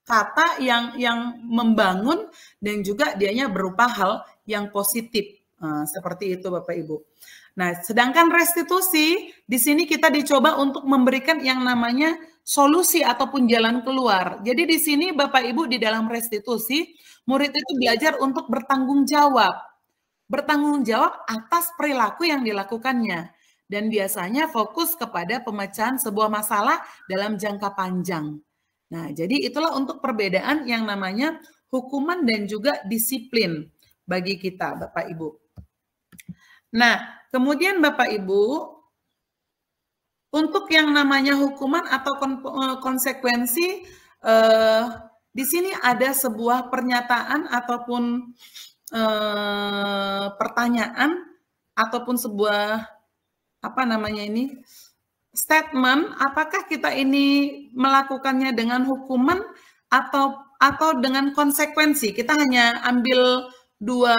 kata yang membangun dan juga dianya berupa hal yang positif. Seperti itu Bapak Ibu. Nah, sedangkan restitusi di sini kita dicoba untuk memberikan yang namanya solusi ataupun jalan keluar. Jadi di sini Bapak Ibu di dalam restitusi murid itu belajar untuk bertanggung jawab atas perilaku yang dilakukannya. Dan biasanya fokus kepada pemecahan sebuah masalah dalam jangka panjang. Nah, jadi itulah untuk perbedaan yang namanya hukuman dan juga disiplin bagi kita, Bapak Ibu. Nah, kemudian Bapak Ibu, untuk yang namanya hukuman atau konsekuensi, di sini ada sebuah pernyataan ataupun pertanyaan ataupun sebuah statement, apakah kita ini melakukannya dengan hukuman atau dengan konsekuensi. Kita hanya ambil dua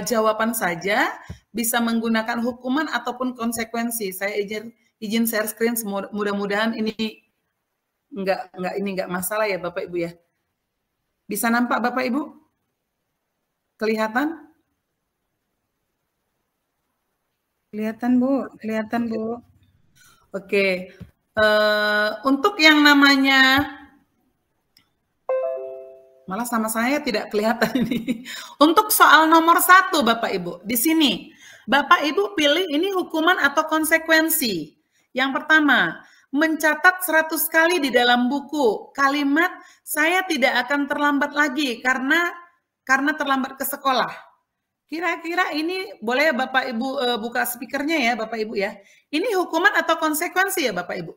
jawaban saja, bisa menggunakan hukuman ataupun konsekuensi. Saya izin share screen, mudah-mudahan ini enggak masalah ya Bapak Ibu ya. Bisa nampak Bapak Ibu? Kelihatan? Kelihatan Bu. Oke. Untuk yang namanya, malah sama saya tidak kelihatan ini. Untuk soal nomor 1 Bapak Ibu, di sini Bapak Ibu pilih ini hukuman atau konsekuensi. Yang pertama, mencatat 100 kali di dalam buku kalimat saya tidak akan terlambat lagi karena terlambat ke sekolah. Kira-kira ini boleh Bapak Ibu buka speakernya ya Bapak Ibu ya. Ini hukuman atau konsekuensi ya Bapak Ibu?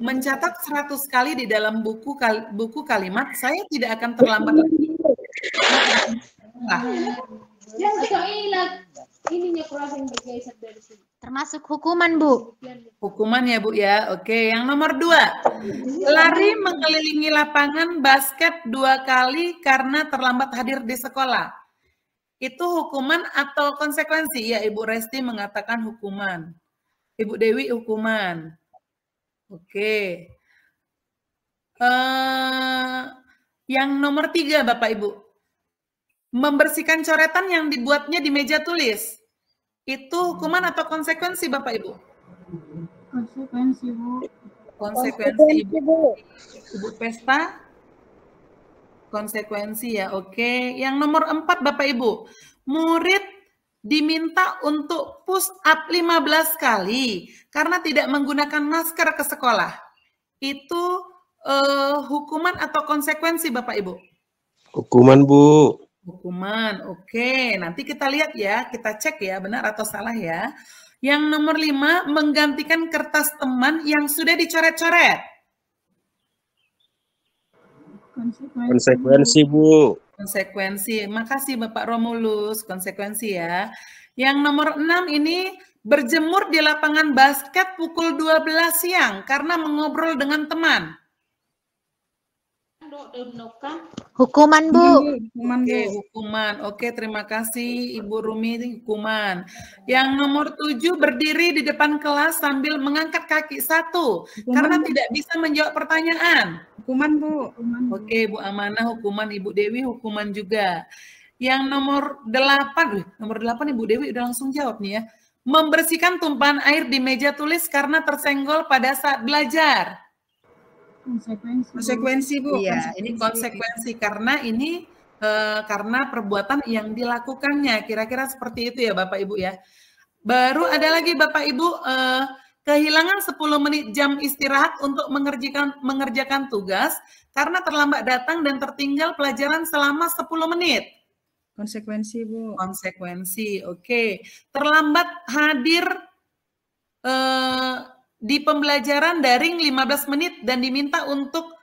Mencatat 100 kali di dalam buku kalimat, saya tidak akan terlambat lagi. Termasuk hukuman, Bu. Hukuman ya Bu ya. Oke, yang nomor 2. Lari mengelilingi lapangan basket 2 kali karena terlambat hadir di sekolah. Itu hukuman atau konsekuensi? Ya, Ibu Resti mengatakan hukuman. Ibu Dewi hukuman. Oke. Yang nomor 3 Bapak Ibu. Membersihkan coretan yang dibuatnya di meja tulis. Itu hukuman atau konsekuensi Bapak Ibu? Konsekuensi, Bu. Konsekuensi Ibu. Ibu Pesta? Konsekuensi ya, oke. Yang nomor 4 Bapak Ibu. Murid diminta untuk push up 15 kali karena tidak menggunakan masker ke sekolah. Itu hukuman atau konsekuensi Bapak Ibu? Hukuman, Bu. Hukuman, oke. Nanti kita lihat ya, kita cek ya benar atau salah ya. Yang nomor 5, menggantikan kertas teman yang sudah dicoret-coret. Konsekuensi, Bu. Konsekuensi. Makasih Bapak Romulus, konsekuensi ya. Yang nomor 6 ini berjemur di lapangan basket pukul 12 siang karena mengobrol dengan teman. Hukuman, Bu. Oke, hukuman. Oke, terima kasih Ibu Rumi, hukuman. Yang nomor 7, berdiri di depan kelas sambil mengangkat kaki 1 karena tidak bisa menjawab pertanyaan. Hukuman, Bu. Oke, Bu Amanah hukuman, Ibu Dewi hukuman juga. Yang nomor 8, nomor 8 Ibu Dewi udah langsung jawab nih ya. Membersihkan tumpahan air di meja tulis karena tersenggol pada saat belajar. Konsekuensi, Bu. Iya, ini konsekuensi karena ini karena perbuatan yang dilakukannya. Kira-kira seperti itu ya Bapak Ibu ya. Baru ada lagi Bapak Ibu kehilangan 10 menit jam istirahat untuk mengerjakan tugas karena terlambat datang dan tertinggal pelajaran selama 10 menit. Konsekuensi, Bu. Konsekuensi, oke. Terlambat hadir di pembelajaran daring 15 menit dan diminta untuk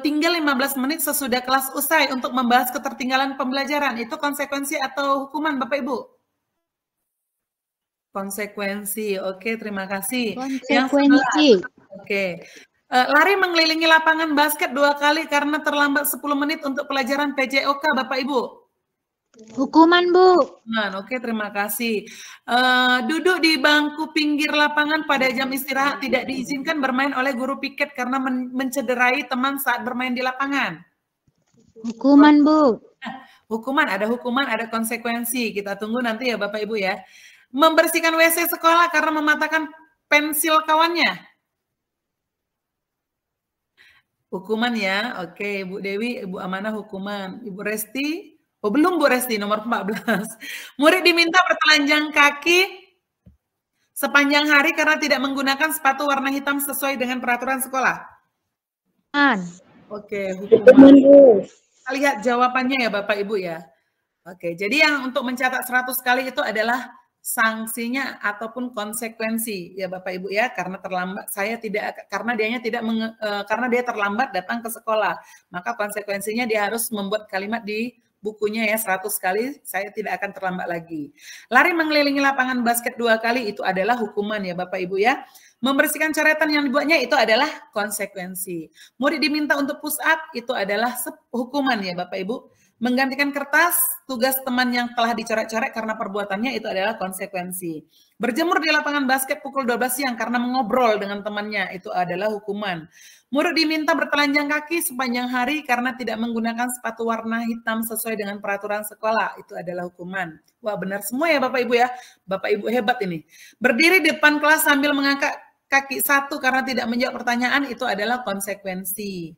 tinggal 15 menit sesudah kelas usai untuk membahas ketertinggalan pembelajaran. Itu konsekuensi atau hukuman Bapak Ibu? Konsekuensi, oke, terima kasih. Konsekuensi. Oke. Lari mengelilingi lapangan basket 2 kali karena terlambat 10 menit untuk pelajaran PJOK Bapak Ibu. Hukuman, Bu. Oke, terima kasih. Duduk di bangku pinggir lapangan pada jam istirahat tidak diizinkan bermain oleh guru piket karena mencederai teman saat bermain di lapangan. Hukuman, Bu. Hukuman, ada konsekuensi. Kita tunggu nanti ya Bapak Ibu ya. Membersihkan WC sekolah karena mematahkan pensil kawannya. Hukuman ya. Oke, Ibu Dewi, Ibu Amanah hukuman. Ibu Resti? Oh, belum Bu Resti, nomor 14. Murid diminta bertelanjang kaki sepanjang hari karena tidak menggunakan sepatu warna hitam sesuai dengan peraturan sekolah. Oke, hukuman. Kita lihat jawabannya ya Bapak Ibu ya. Oke, jadi yang untuk mencatat 100 kali itu adalah sanksinya ataupun konsekuensi ya Bapak Ibu ya, karena terlambat karena dia terlambat datang ke sekolah. Maka konsekuensinya dia harus membuat kalimat di bukunya ya 100 kali, saya tidak akan terlambat lagi. Lari mengelilingi lapangan basket 2 kali itu adalah hukuman ya Bapak Ibu ya. Membersihkan coretan yang dibuatnya itu adalah konsekuensi. Murid diminta untuk push up itu adalah hukuman ya Bapak Ibu. Menggantikan kertas tugas teman yang telah dicoret-coret karena perbuatannya itu adalah konsekuensi. Berjemur di lapangan basket pukul 12 siang karena mengobrol dengan temannya itu adalah hukuman. Murid diminta bertelanjang kaki sepanjang hari karena tidak menggunakan sepatu warna hitam sesuai dengan peraturan sekolah. Itu adalah hukuman. Wah, benar semua ya Bapak Ibu ya. Bapak Ibu hebat ini. Berdiri di depan kelas sambil mengangkat kaki 1 karena tidak menjawab pertanyaan itu adalah konsekuensi.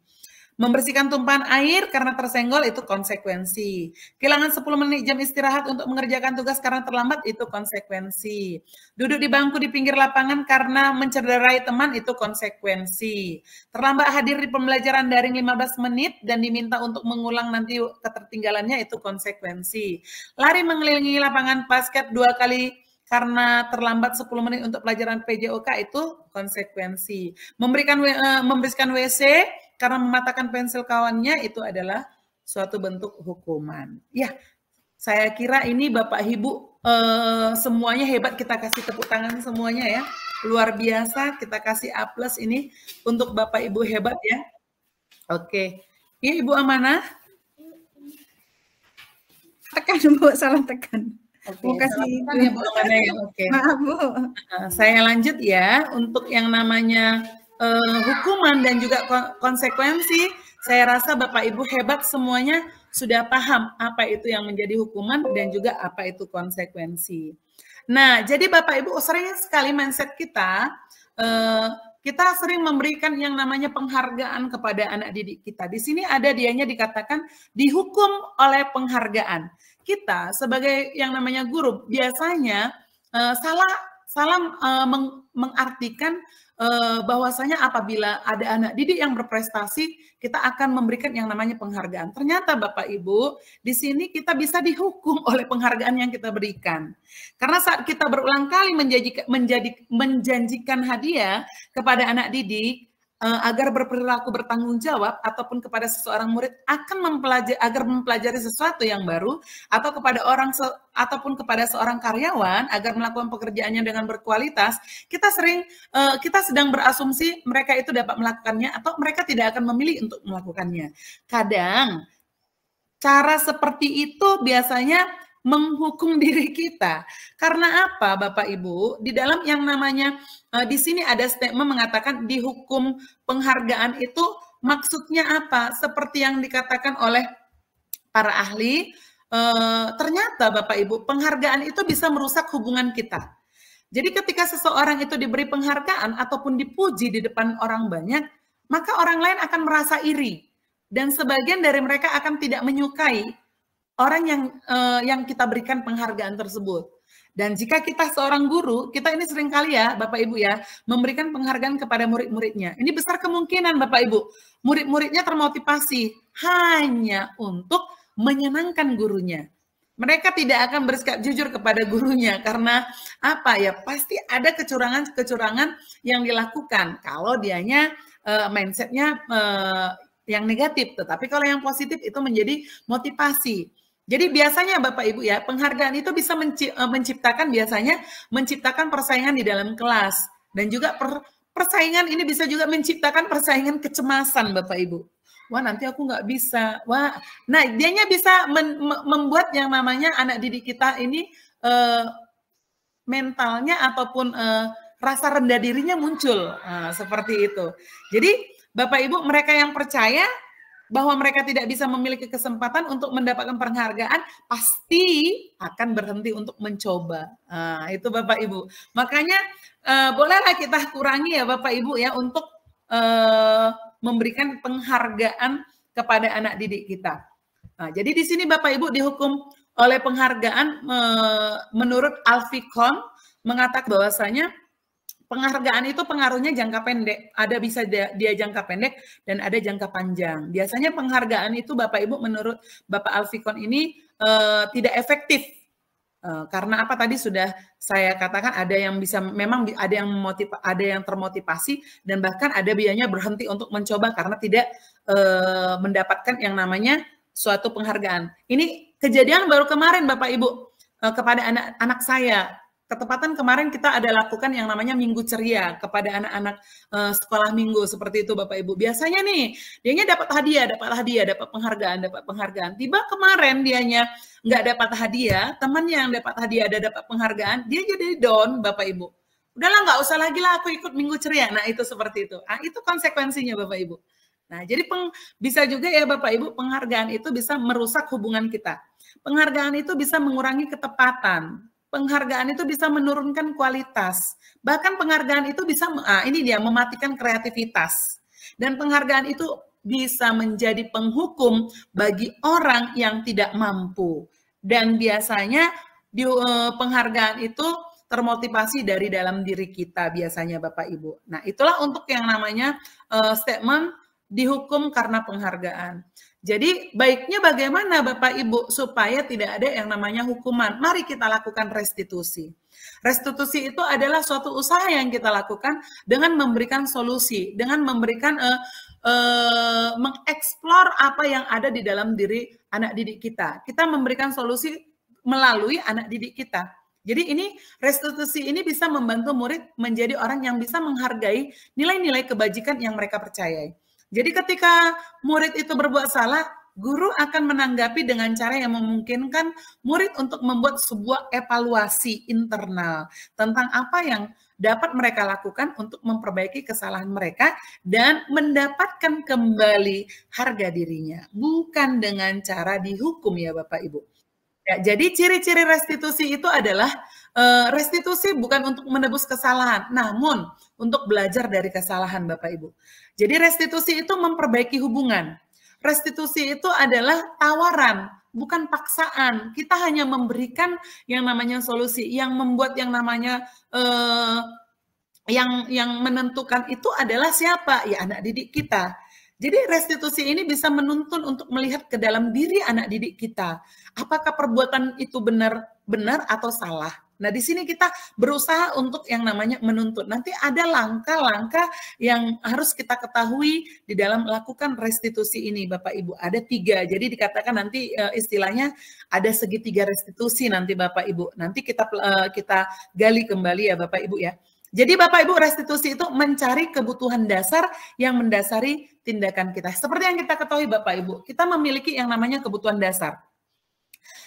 Membersihkan tumpahan air karena tersenggol itu konsekuensi. Kehilangan 10 menit jam istirahat untuk mengerjakan tugas karena terlambat itu konsekuensi. Duduk di bangku di pinggir lapangan karena mencederai teman itu konsekuensi. Terlambat hadir di pembelajaran daring 15 menit dan diminta untuk mengulang nanti ketertinggalannya itu konsekuensi. Lari mengelilingi lapangan basket 2 kali karena terlambat 10 menit untuk pelajaran PJOK itu konsekuensi. Membersihkan WC karena mematahkan pensil kawannya itu adalah suatu bentuk hukuman. Ya, saya kira ini Bapak Ibu semuanya hebat, kita kasih tepuk tangan semuanya ya. Luar biasa, kita kasih A+ ini untuk Bapak Ibu hebat ya. Oke. Ya, Ibu Amanah. Tekan Bu, salah tekan. Oke, Mau kasih ya, Bu Amanah ya. Oke. Maaf Bu. Saya lanjut ya untuk yang namanya hukuman dan juga konsekuensi. Saya rasa Bapak Ibu hebat semuanya sudah paham apa itu yang menjadi hukuman dan juga apa itu konsekuensi. Nah, jadi Bapak Ibu sering sekali mindset kita, kita sering memberikan yang namanya penghargaan kepada anak didik kita. Di sini ada dianya dikatakan dihukum oleh penghargaan. Kita sebagai yang namanya guru biasanya salah mengartikan bahwasanya apabila ada anak didik yang berprestasi, kita akan memberikan yang namanya penghargaan. Ternyata Bapak Ibu, di sini kita bisa dihukum oleh penghargaan yang kita berikan. Karena saat kita berulang kali menjanjikan hadiah kepada anak didik, agar berperilaku bertanggung jawab ataupun kepada seseorang murid akan mempelajari sesuatu yang baru, atau kepada ataupun kepada seorang karyawan agar melakukan pekerjaannya dengan berkualitas, kita sedang berasumsi mereka itu dapat melakukannya atau mereka tidak akan memilih untuk melakukannya. Kadang cara seperti itu biasanya menghukum diri kita. Karena apa Bapak Ibu? Di dalam yang namanya di sini ada statement mengatakan dihukum penghargaan itu maksudnya apa? Seperti yang dikatakan oleh para ahli, ternyata Bapak Ibu penghargaan itu bisa merusak hubungan kita. Jadi ketika seseorang itu diberi penghargaan ataupun dipuji di depan orang banyak, maka orang lain akan merasa iri dan sebagian dari mereka akan tidak menyukai orang yang kita berikan penghargaan tersebut. Dan jika kita seorang guru, kita ini sering kali ya Bapak Ibu ya, memberikan penghargaan kepada murid-muridnya. Ini besar kemungkinan Bapak Ibu, murid-muridnya termotivasi hanya untuk menyenangkan gurunya. Mereka tidak akan bersikap jujur kepada gurunya karena apa ya? Pasti ada kecurangan-kecurangan yang dilakukan kalau dianya mindsetnya yang negatif. Tetapi kalau yang positif itu menjadi motivasi. Jadi biasanya Bapak Ibu ya, penghargaan itu bisa menciptakan persaingan di dalam kelas. Dan juga persaingan ini bisa juga menciptakan persaingan kecemasan Bapak Ibu. Wah nanti aku nggak bisa. Wah, nah dianya bisa membuat yang namanya anak didik kita ini mentalnya ataupun rasa rendah dirinya muncul. Nah, seperti itu. Jadi Bapak Ibu mereka yang percaya bahwa mereka tidak bisa memiliki kesempatan untuk mendapatkan penghargaan, pasti akan berhenti untuk mencoba. Nah, itu Bapak Ibu. Makanya bolehlah kita kurangi ya Bapak Ibu ya untuk memberikan penghargaan kepada anak didik kita. Nah, jadi di sini Bapak Ibu dihukum oleh penghargaan menurut Alfikon mengatakan bahwasanya penghargaan itu pengaruhnya jangka pendek, ada bisa dia jangka pendek dan ada jangka panjang. Biasanya penghargaan itu Bapak Ibu menurut Bapak Alfikon ini tidak efektif. Karena apa tadi sudah saya katakan ada yang bisa memang ada yang termotivasi dan bahkan ada biasanya berhenti untuk mencoba karena tidak mendapatkan yang namanya suatu penghargaan. Ini kejadian baru kemarin Bapak Ibu kepada anak-anak saya. Ketepatan kemarin kita ada lakukan yang namanya Minggu Ceria kepada anak-anak sekolah minggu seperti itu Bapak Ibu. Biasanya nih, dianya dapat hadiah, dapat penghargaan. Tiba kemarin dianya nggak dapat hadiah, temannya yang dapat hadiah dapat penghargaan, dia jadi down Bapak Ibu. Udahlah nggak usah lagi lah aku ikut Minggu Ceria. Nah itu seperti itu. Nah, itu konsekuensinya Bapak Ibu. Nah jadi bisa juga ya Bapak Ibu penghargaan itu bisa merusak hubungan kita. Penghargaan itu bisa mengurangi ketepatan. Penghargaan itu bisa menurunkan kualitas. Bahkan penghargaan itu bisa, ini dia, mematikan kreativitas. Dan penghargaan itu bisa menjadi penghukum bagi orang yang tidak mampu. Dan biasanya di penghargaan itu termotivasi dari dalam diri kita biasanya Bapak Ibu. Nah, itulah untuk yang namanya statement dihukum karena penghargaan. Jadi baiknya bagaimana Bapak Ibu supaya tidak ada yang namanya hukuman? Mari kita lakukan restitusi. Restitusi itu adalah suatu usaha yang kita lakukan dengan memberikan solusi, dengan memberikan mengeksplor apa yang ada di dalam diri anak didik kita. Kita memberikan solusi melalui anak didik kita. Jadi ini restitusi ini bisa membantu murid menjadi orang yang bisa menghargai nilai-nilai kebajikan yang mereka percayai. Jadi ketika murid itu berbuat salah, guru akan menanggapi dengan cara yang memungkinkan murid untuk membuat sebuah evaluasi internal tentang apa yang dapat mereka lakukan untuk memperbaiki kesalahan mereka dan mendapatkan kembali harga dirinya. Bukan dengan cara dihukum ya Bapak Ibu. Ya, jadi ciri-ciri restitusi itu adalah restitusi bukan untuk menebus kesalahan, namun untuk belajar dari kesalahan Bapak Ibu. Jadi restitusi itu memperbaiki hubungan. Restitusi itu adalah tawaran, bukan paksaan. Kita hanya memberikan yang namanya solusi, yang membuat yang namanya yang menentukan itu adalah siapa? Ya anak didik kita. Jadi restitusi ini bisa menuntun untuk melihat ke dalam diri anak didik kita. Apakah perbuatan itu benar atau salah? Nah, di sini kita berusaha untuk yang namanya menuntut. Nanti ada langkah-langkah yang harus kita ketahui di dalam melakukan restitusi ini, Bapak Ibu. Ada 3, jadi dikatakan nanti istilahnya ada segitiga restitusi nanti Bapak Ibu. Nanti kita gali kembali ya Bapak Ibu ya. Jadi Bapak Ibu restitusi itu mencari kebutuhan dasar yang mendasari tindakan kita. Seperti yang kita ketahui Bapak Ibu, kita memiliki yang namanya kebutuhan dasar.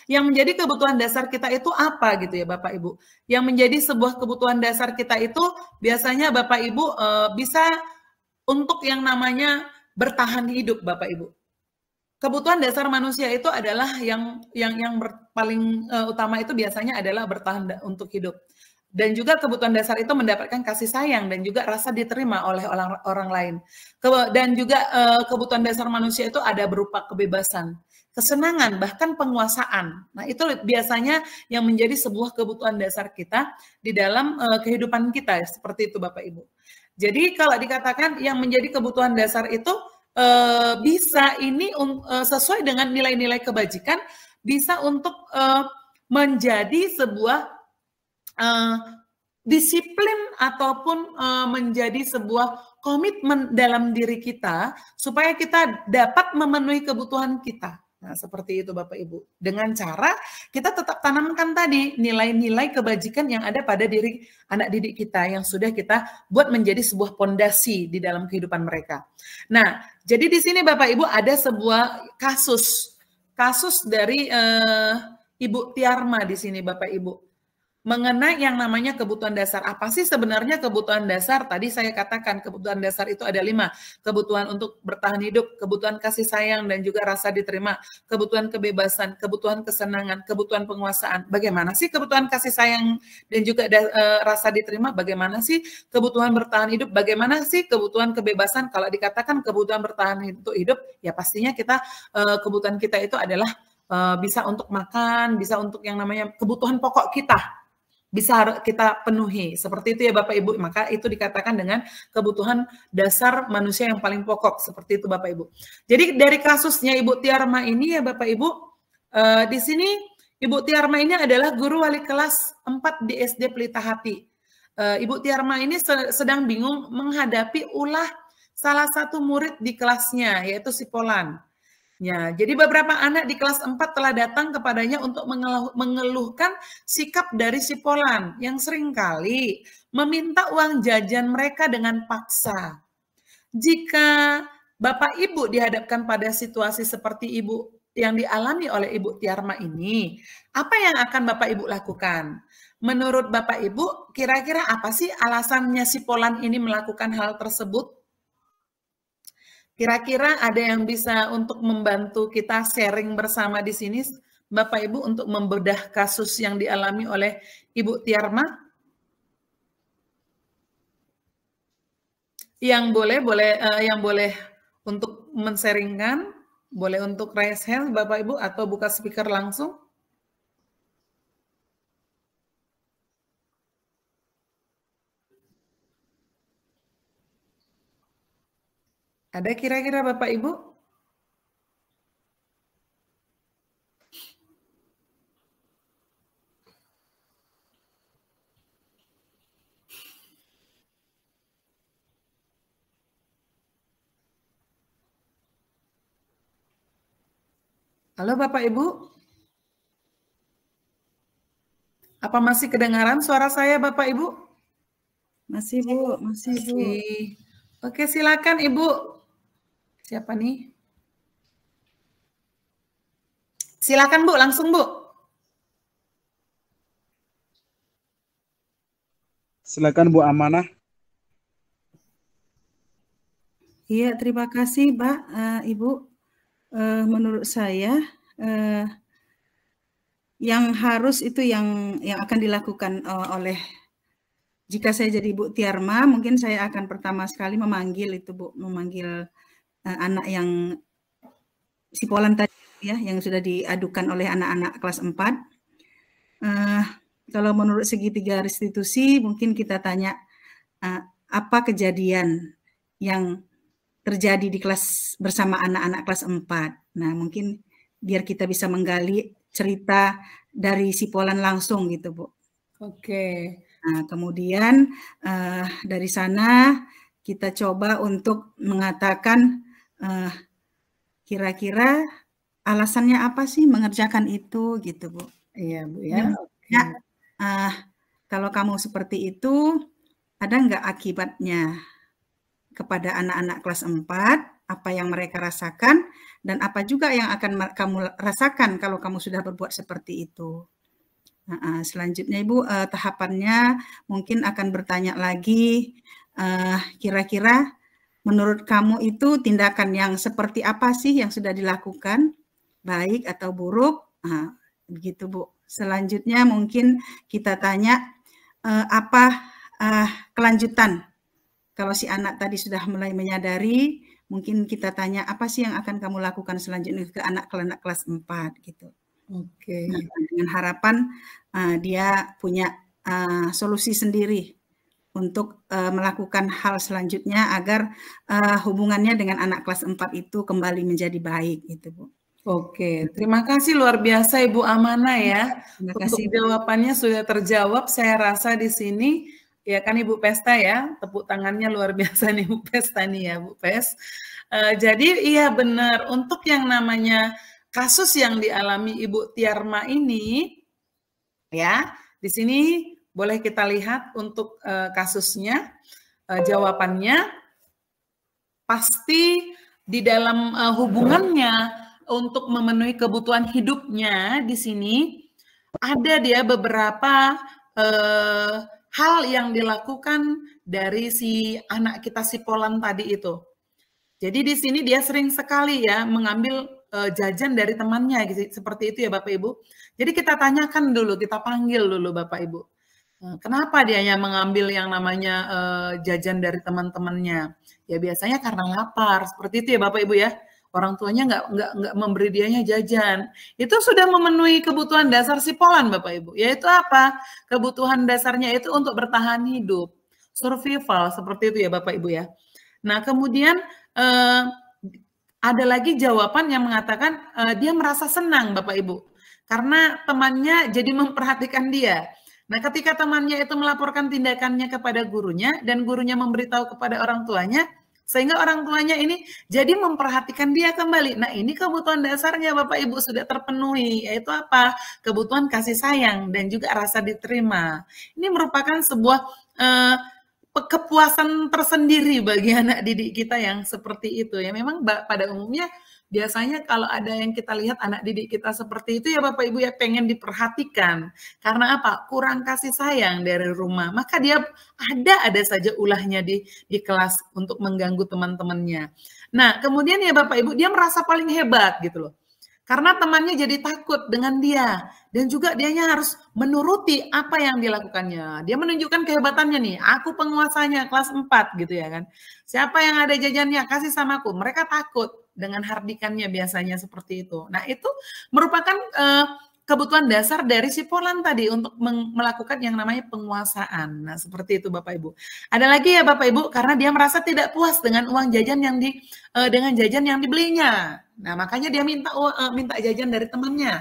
Yang menjadi kebutuhan dasar kita itu apa gitu ya Bapak Ibu? Yang menjadi sebuah kebutuhan dasar kita itu biasanya Bapak Ibu bisa untuk yang namanya bertahan hidup Bapak Ibu. Kebutuhan dasar manusia itu adalah yang paling utama itu biasanya adalah bertahan untuk hidup. Dan juga kebutuhan dasar itu mendapatkan kasih sayang dan juga rasa diterima oleh orang lain. Dan juga kebutuhan dasar manusia itu ada berupa kebebasan, kesenangan, bahkan penguasaan. Nah, itu biasanya yang menjadi sebuah kebutuhan dasar kita di dalam kehidupan kita, seperti itu Bapak Ibu. Jadi kalau dikatakan yang menjadi kebutuhan dasar itu bisa ini sesuai dengan nilai-nilai kebajikan, bisa untuk menjadi sebuah disiplin ataupun menjadi sebuah komitmen dalam diri kita supaya kita dapat memenuhi kebutuhan kita. Nah, seperti itu Bapak Ibu. Dengan cara kita tetap tanamkan tadi nilai-nilai kebajikan yang ada pada diri anak didik kita yang sudah kita buat menjadi sebuah pondasi di dalam kehidupan mereka. Nah, jadi di sini Bapak Ibu ada sebuah kasus dari Ibu Tiarma di sini Bapak Ibu. Mengenai yang namanya kebutuhan dasar. Apa sih sebenarnya kebutuhan dasar? Tadi saya katakan kebutuhan dasar itu ada 5. Kebutuhan untuk bertahan hidup, kebutuhan kasih sayang dan juga rasa diterima, kebutuhan kebebasan, kebutuhan kesenangan, kebutuhan penguasaan. Bagaimana sih kebutuhan kasih sayang dan juga rasa diterima? Bagaimana sih kebutuhan bertahan hidup? Bagaimana sih kebutuhan kebebasan? Kalau dikatakan kebutuhan bertahan untuk hidup, ya pastinya kita kebutuhan kita itu adalah bisa untuk makan, bisa untuk yang namanya kebutuhan pokok kita. Bisa kita penuhi. Seperti itu ya Bapak Ibu. Maka itu dikatakan dengan kebutuhan dasar manusia yang paling pokok. Seperti itu Bapak Ibu. Jadi dari kasusnya Ibu Tiarma ini ya Bapak Ibu, di sini Ibu Tiarma ini adalah guru wali kelas 4 di SD Pelita Hati. Ibu Tiarma ini sedang bingung menghadapi ulah salah satu murid di kelasnya, yaitu si Polan. Ya, jadi beberapa anak di kelas 4 telah datang kepadanya untuk mengeluhkan sikap dari si Polan yang seringkali meminta uang jajan mereka dengan paksa. Jika Bapak Ibu dihadapkan pada situasi seperti Ibu yang dialami oleh Ibu Tiarma ini, apa yang akan Bapak Ibu lakukan? Menurut Bapak Ibu, kira-kira apa sih alasannya si Polan ini melakukan hal tersebut? Kira-kira ada yang bisa untuk membantu kita sharing bersama di sini, Bapak Ibu, untuk membedah kasus yang dialami oleh Ibu Tiarma? Yang boleh untuk men-sharingkan? Boleh untuk raise hand Bapak Ibu atau buka speaker langsung? Ada kira-kira Bapak Ibu? Halo Bapak Ibu? Apa masih kedengaran suara saya Bapak Ibu? Masih Bu, masih Bu. Oke, silakan Ibu. Siapa nih? Silakan Bu, langsung Bu. Silakan Bu Amanah. Iya, terima kasih Mbak, Ibu. Menurut saya yang harus itu yang akan dilakukan oleh, jika saya jadi Bu Tiarma, mungkin saya akan pertama sekali memanggil itu Bu, memanggil anak yang sipolan tadi ya, yang sudah diadukan oleh anak-anak kelas 4. Kalau menurut segitiga restitusi, mungkin kita tanya apa kejadian yang terjadi di kelas bersama anak-anak kelas 4. Nah, mungkin biar kita bisa menggali cerita dari sipolan langsung gitu, Bu. Oke. Nah, kemudian dari sana kita coba untuk mengatakan kira-kira alasannya apa sih mengerjakan itu gitu, Bu. Iya, Bu ya. Ya, kalau kamu seperti itu, ada nggak akibatnya kepada anak-anak kelas 4, apa yang mereka rasakan, dan apa juga yang akan kamu rasakan kalau kamu sudah berbuat seperti itu. Nah, selanjutnya Ibu, tahapannya mungkin akan bertanya lagi, kira-kira menurut kamu itu tindakan yang seperti apa sih yang sudah dilakukan, baik atau buruk? Nah, begitu Bu. Selanjutnya mungkin kita tanya, apa kelanjutan? Kalau si anak tadi sudah mulai menyadari, mungkin kita tanya apa sih yang akan kamu lakukan selanjutnya ke anak kelas 4 gitu. Oke. Nah, dengan harapan dia punya solusi sendiri untuk melakukan hal selanjutnya agar hubungannya dengan anak kelas 4 itu kembali menjadi baik gitu, Bu. Oke, terima kasih luar biasa Ibu Amanah ya. Terima Untuk kasih, Bu. jawabannya sudah terjawab, saya rasa di sini. Ya kan Ibu Pesta ya, tepuk tangannya luar biasa nih Bu Pesta nih ya Bu Pes. Jadi iya benar, untuk yang namanya kasus yang dialami Ibu Tiarma ini, ya di sini boleh kita lihat untuk kasusnya, jawabannya pasti di dalam hubungannya untuk memenuhi kebutuhan hidupnya di sini ada dia beberapa hal yang dilakukan dari si anak kita si Polan tadi itu. Jadi di sini dia sering sekali ya mengambil jajan dari temannya gitu, seperti itu ya Bapak Ibu. Jadi kita tanyakan dulu, kita panggil dulu Bapak Ibu. Kenapa dia mengambil yang namanya jajan dari teman-temannya? Ya biasanya karena lapar, seperti itu ya Bapak Ibu ya. Orang tuanya nggak memberi dianya jajan. Itu sudah memenuhi kebutuhan dasar si Polan Bapak Ibu. Yaitu apa? Kebutuhan dasarnya itu untuk bertahan hidup. Survival, seperti itu ya Bapak Ibu ya. Nah kemudian ada lagi jawaban yang mengatakan dia merasa senang Bapak Ibu. Karena temannya jadi memperhatikan dia. Nah ketika temannya itu melaporkan tindakannya kepada gurunya dan gurunya memberitahu kepada orang tuanya, sehingga orang tuanya ini jadi memperhatikan dia kembali. Nah ini kebutuhan dasarnya Bapak Ibu sudah terpenuhi, yaitu apa? Kebutuhan kasih sayang dan juga rasa diterima. Ini merupakan sebuah kepuasan tersendiri bagi anak didik kita yang seperti itu. Ya memang pada umumnya biasanya kalau ada yang kita lihat anak didik kita seperti itu ya Bapak Ibu ya pengen diperhatikan. Karena apa? Kurang kasih sayang dari rumah. Maka dia ada saja ulahnya di kelas untuk mengganggu teman-temannya. Nah kemudian ya Bapak Ibu dia merasa paling hebat gitu loh. Karena temannya jadi takut dengan dia. Dan juga dianya harus menuruti apa yang dilakukannya. Dia menunjukkan kehebatannya nih. Aku penguasanya kelas 4 gitu ya kan. Siapa yang ada jajannya kasih sama aku. Mereka takut. dengan hardikannya biasanya seperti itu. Nah, itu merupakan kebutuhan dasar dari si Polan tadi untuk melakukan yang namanya penguasaan. Nah, seperti itu Bapak Ibu. Ada lagi ya Bapak Ibu, karena dia merasa tidak puas dengan uang jajan dengan jajan yang dibelinya. Nah, makanya dia minta jajan dari temannya.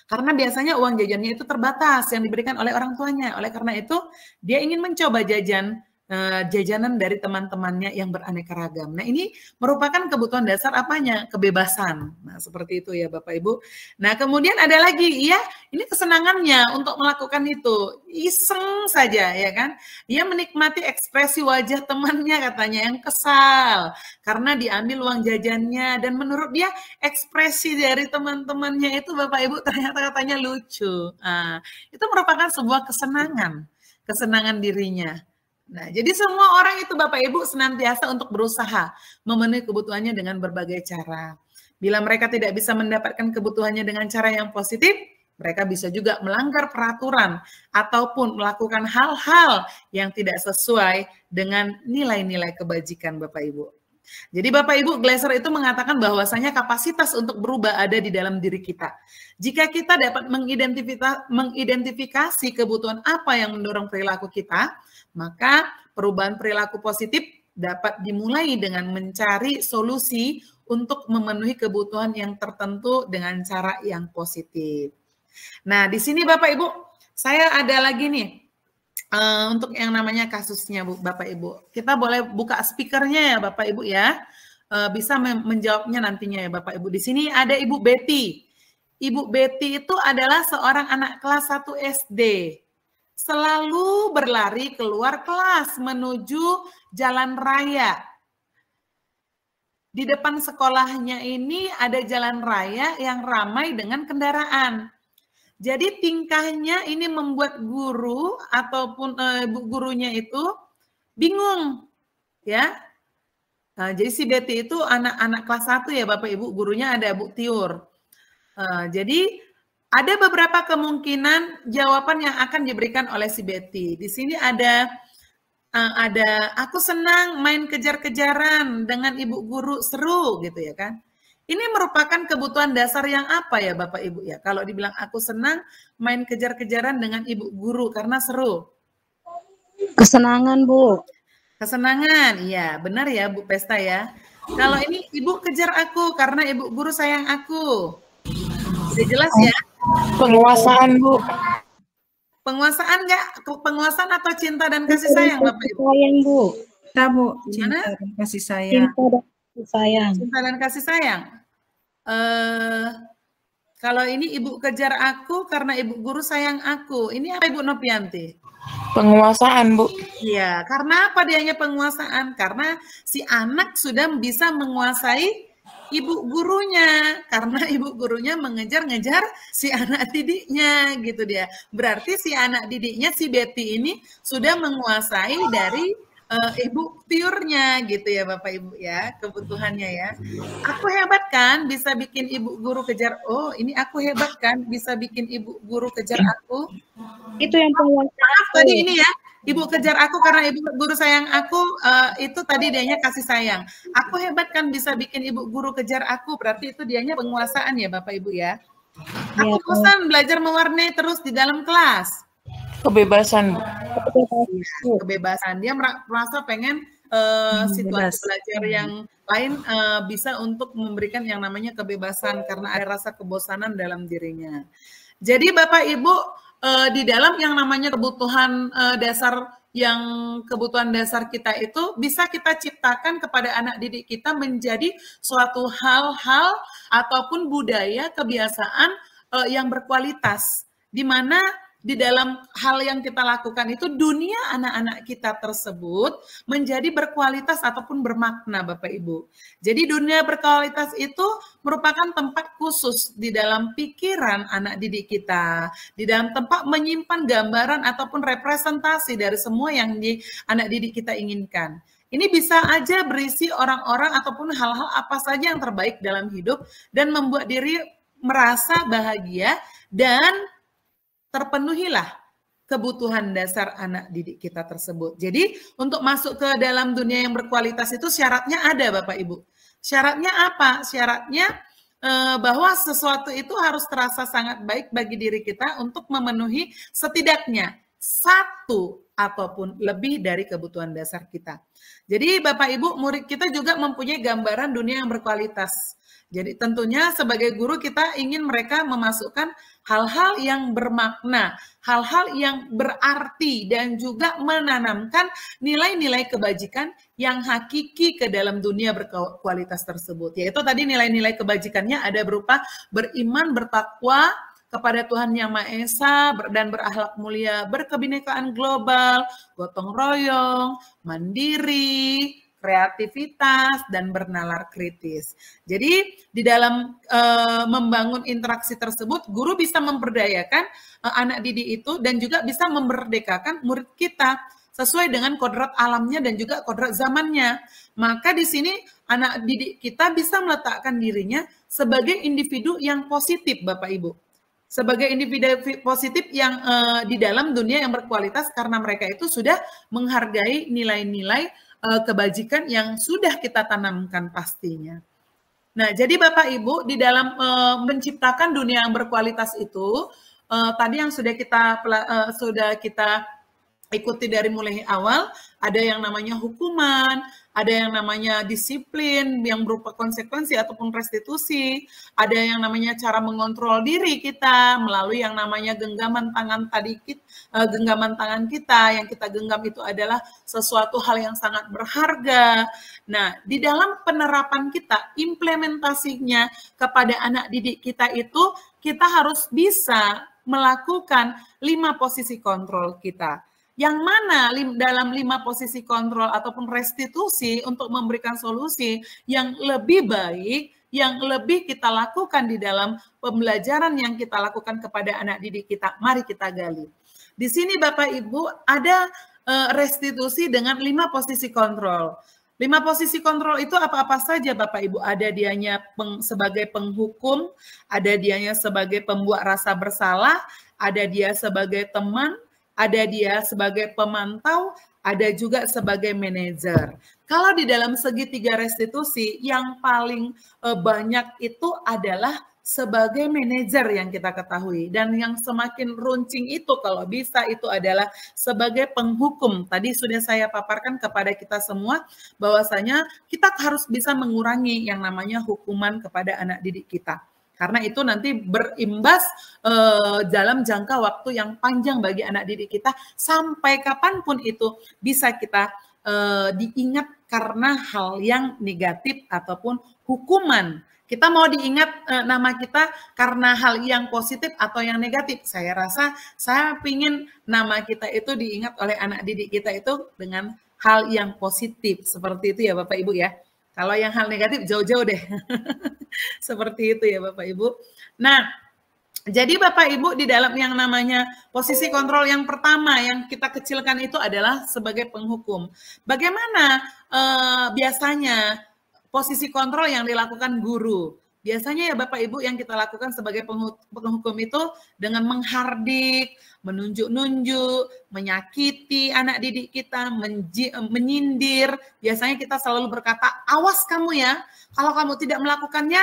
Karena biasanya uang jajannya itu terbatas yang diberikan oleh orang tuanya. Oleh karena itu, dia ingin mencoba jajanan dari teman-temannya yang beraneka ragam. Nah, ini merupakan kebutuhan dasar apanya? Kebebasan. Nah, seperti itu ya Bapak Ibu. Nah, kemudian ada lagi, ya, ini kesenangannya untuk melakukan itu. Iseng saja, ya kan? Dia menikmati ekspresi wajah temannya katanya yang kesal karena diambil uang jajannya, dan menurut dia ekspresi dari teman-temannya itu Bapak Ibu ternyata katanya lucu. Nah, itu merupakan sebuah kesenangan dirinya. Nah, jadi semua orang itu Bapak Ibu senantiasa untuk berusaha memenuhi kebutuhannya dengan berbagai cara. Bila mereka tidak bisa mendapatkan kebutuhannya dengan cara yang positif, mereka bisa juga melanggar peraturan ataupun melakukan hal-hal yang tidak sesuai dengan nilai-nilai kebajikan Bapak Ibu. Jadi Bapak Ibu, Glasser itu mengatakan bahwasanya kapasitas untuk berubah ada di dalam diri kita. Jika kita dapat mengidentifikasi kebutuhan apa yang mendorong perilaku kita, maka perubahan perilaku positif dapat dimulai dengan mencari solusi untuk memenuhi kebutuhan yang tertentu dengan cara yang positif. Nah, di sini Bapak Ibu, saya ada lagi nih untuk yang namanya kasusnya Bapak Ibu. Kita boleh buka speakernya ya Bapak Ibu ya. Bisa menjawabnya nantinya ya Bapak Ibu. Di sini ada Ibu Betty. Ibu Betty itu adalah seorang anak kelas 1 SD. Selalu berlari keluar kelas menuju jalan raya. Di depan sekolahnya ini ada jalan raya yang ramai dengan kendaraan. Jadi tingkahnya ini membuat guru ataupun gurunya itu bingung, ya. Nah, jadi si Betty itu anak-anak kelas 1 ya Bapak Ibu, gurunya ada Bu Tiur. Jadi ada beberapa kemungkinan jawaban yang akan diberikan oleh si Betty. Di sini ada aku senang main kejar-kejaran dengan ibu guru, seru gitu ya kan. Ini merupakan kebutuhan dasar yang apa ya Bapak Ibu ya? Kalau dibilang aku senang main kejar-kejaran dengan ibu guru karena seru. Kesenangan, Bu. Kesenangan, iya benar ya Bu Pesta ya. Kalau ini ibu kejar aku karena ibu guru sayang aku. Udah jelas ya? Penguasaan, Bu. Penguasaan enggak? Penguasaan atau cinta dan kasih sayang Bapak Ibu? Sayang, Bu. Kita, Bu, cinta dan kasih sayang. Cinta dan kasih sayang. Cinta dan kasih sayang. Kalau ini ibu kejar aku karena ibu guru sayang aku. Ini apa Ibu Nopianti? Penguasaan, Bu. Iya, karena apa dianya penguasaan? Karena si anak sudah bisa menguasai ibu gurunya, karena ibu gurunya mengejar-ngejar si anak didiknya gitu dia. Berarti si anak didiknya si Betty ini sudah menguasai dari ibu tiurnya gitu ya Bapak Ibu ya, kebutuhannya ya. Aku hebat kan bisa bikin ibu guru kejar, oh ini aku hebat kan bisa bikin ibu guru kejar aku. Itu yang penguasaan. Maaf tadi ini ya, ibu kejar aku karena ibu guru sayang aku, itu tadi dianya kasih sayang. Aku hebat kan bisa bikin ibu guru kejar aku, berarti itu dianya penguasaan ya Bapak Ibu ya. Aku bosan belajar mewarnai terus di dalam kelas. Kebebasan. Kebebasan. Dia merasa pengen situasi belajar yang lain bisa untuk memberikan yang namanya kebebasan karena ada rasa kebosanan dalam dirinya. Jadi Bapak Ibu, di dalam yang namanya kebutuhan kebutuhan dasar kita itu bisa kita ciptakan kepada anak didik kita menjadi suatu hal-hal ataupun budaya kebiasaan yang berkualitas, di mana di dalam hal yang kita lakukan itu dunia anak-anak kita tersebut menjadi berkualitas ataupun bermakna Bapak Ibu. Jadi dunia berkualitas itu merupakan tempat khusus di dalam pikiran anak didik kita, di dalam tempat menyimpan gambaran ataupun representasi dari semua yang anak didik kita inginkan. Ini bisa aja berisi orang-orang ataupun hal-hal apa saja yang terbaik dalam hidup dan membuat diri merasa bahagia dan terpenuhilah kebutuhan dasar anak didik kita tersebut. Jadi untuk masuk ke dalam dunia yang berkualitas itu syaratnya ada Bapak Ibu. Syaratnya apa? Syaratnya bahwa sesuatu itu harus terasa sangat baik bagi diri kita untuk memenuhi setidaknya satu ataupun lebih dari kebutuhan dasar kita. Jadi Bapak Ibu, murid kita juga mempunyai gambaran dunia yang berkualitas. Jadi tentunya sebagai guru kita ingin mereka memasukkan hal-hal yang bermakna, hal-hal yang berarti dan juga menanamkan nilai-nilai kebajikan yang hakiki ke dalam dunia berkualitas tersebut. Yaitu tadi nilai-nilai kebajikannya ada berupa beriman, bertakwa kepada Tuhan Yang Maha Esa dan berakhlak mulia, berkebinekaan global, gotong royong, mandiri, kreativitas, dan bernalar kritis. Jadi di dalam membangun interaksi tersebut, guru bisa memberdayakan anak didik itu dan juga bisa memerdekakan murid kita sesuai dengan kodrat alamnya dan juga kodrat zamannya. Maka di sini anak didik kita bisa meletakkan dirinya sebagai individu yang positif, Bapak Ibu. Sebagai individu positif yang di dalam dunia yang berkualitas karena mereka itu sudah menghargai nilai-nilai kebajikan yang sudah kita tanamkan pastinya. Nah, jadi Bapak Ibu di dalam menciptakan dunia yang berkualitas itu tadi yang sudah kita ikuti dari mulai awal, ada yang namanya hukuman, ada yang namanya disiplin yang berupa konsekuensi ataupun restitusi, ada yang namanya cara mengontrol diri kita melalui yang namanya genggaman tangan genggaman tangan kita, yang kita genggam itu adalah sesuatu hal yang sangat berharga. Nah, di dalam penerapan kita, implementasinya kepada anak didik kita itu, kita harus bisa melakukan 5 posisi kontrol kita. Yang mana dalam 5 posisi kontrol ataupun restitusi untuk memberikan solusi yang lebih baik, yang lebih kita lakukan di dalam pembelajaran yang kita lakukan kepada anak didik kita. Mari kita gali. Di sini Bapak Ibu ada restitusi dengan 5 posisi kontrol. 5 posisi kontrol itu apa-apa saja Bapak Ibu. Ada dianya sebagai penghukum, ada dianya sebagai pembuat rasa bersalah, ada dia sebagai teman, ada dia sebagai pemantau, ada juga sebagai manajer. Kalau di dalam segitiga restitusi, yang paling banyak itu adalah sebagai manajer yang kita ketahui. Dan yang semakin runcing itu kalau bisa itu adalah sebagai penghukum. Tadi sudah saya paparkan kepada kita semua bahwasanya kita harus bisa mengurangi yang namanya hukuman kepada anak didik kita. Karena itu nanti berimbas dalam jangka waktu yang panjang bagi anak didik kita, sampai kapanpun itu bisa kita diingat karena hal yang negatif ataupun hukuman. Kita mau diingat nama kita karena hal yang positif atau yang negatif. Saya rasa saya ingin nama kita itu diingat oleh anak didik kita itu dengan hal yang positif. Seperti itu ya Bapak Ibu ya. Kalau yang hal negatif jauh-jauh deh. Seperti itu ya Bapak Ibu. Nah, jadi Bapak Ibu di dalam yang namanya posisi kontrol yang pertama yang kita kecilkan itu adalah sebagai penghukum. Bagaimana biasanya posisi kontrol yang dilakukan guru? Biasanya ya Bapak Ibu yang kita lakukan sebagai penghukum itu dengan menghardik, menunjuk-nunjuk, menyakiti anak didik kita, menyindir. Biasanya kita selalu berkata, awas kamu ya, kalau kamu tidak melakukannya,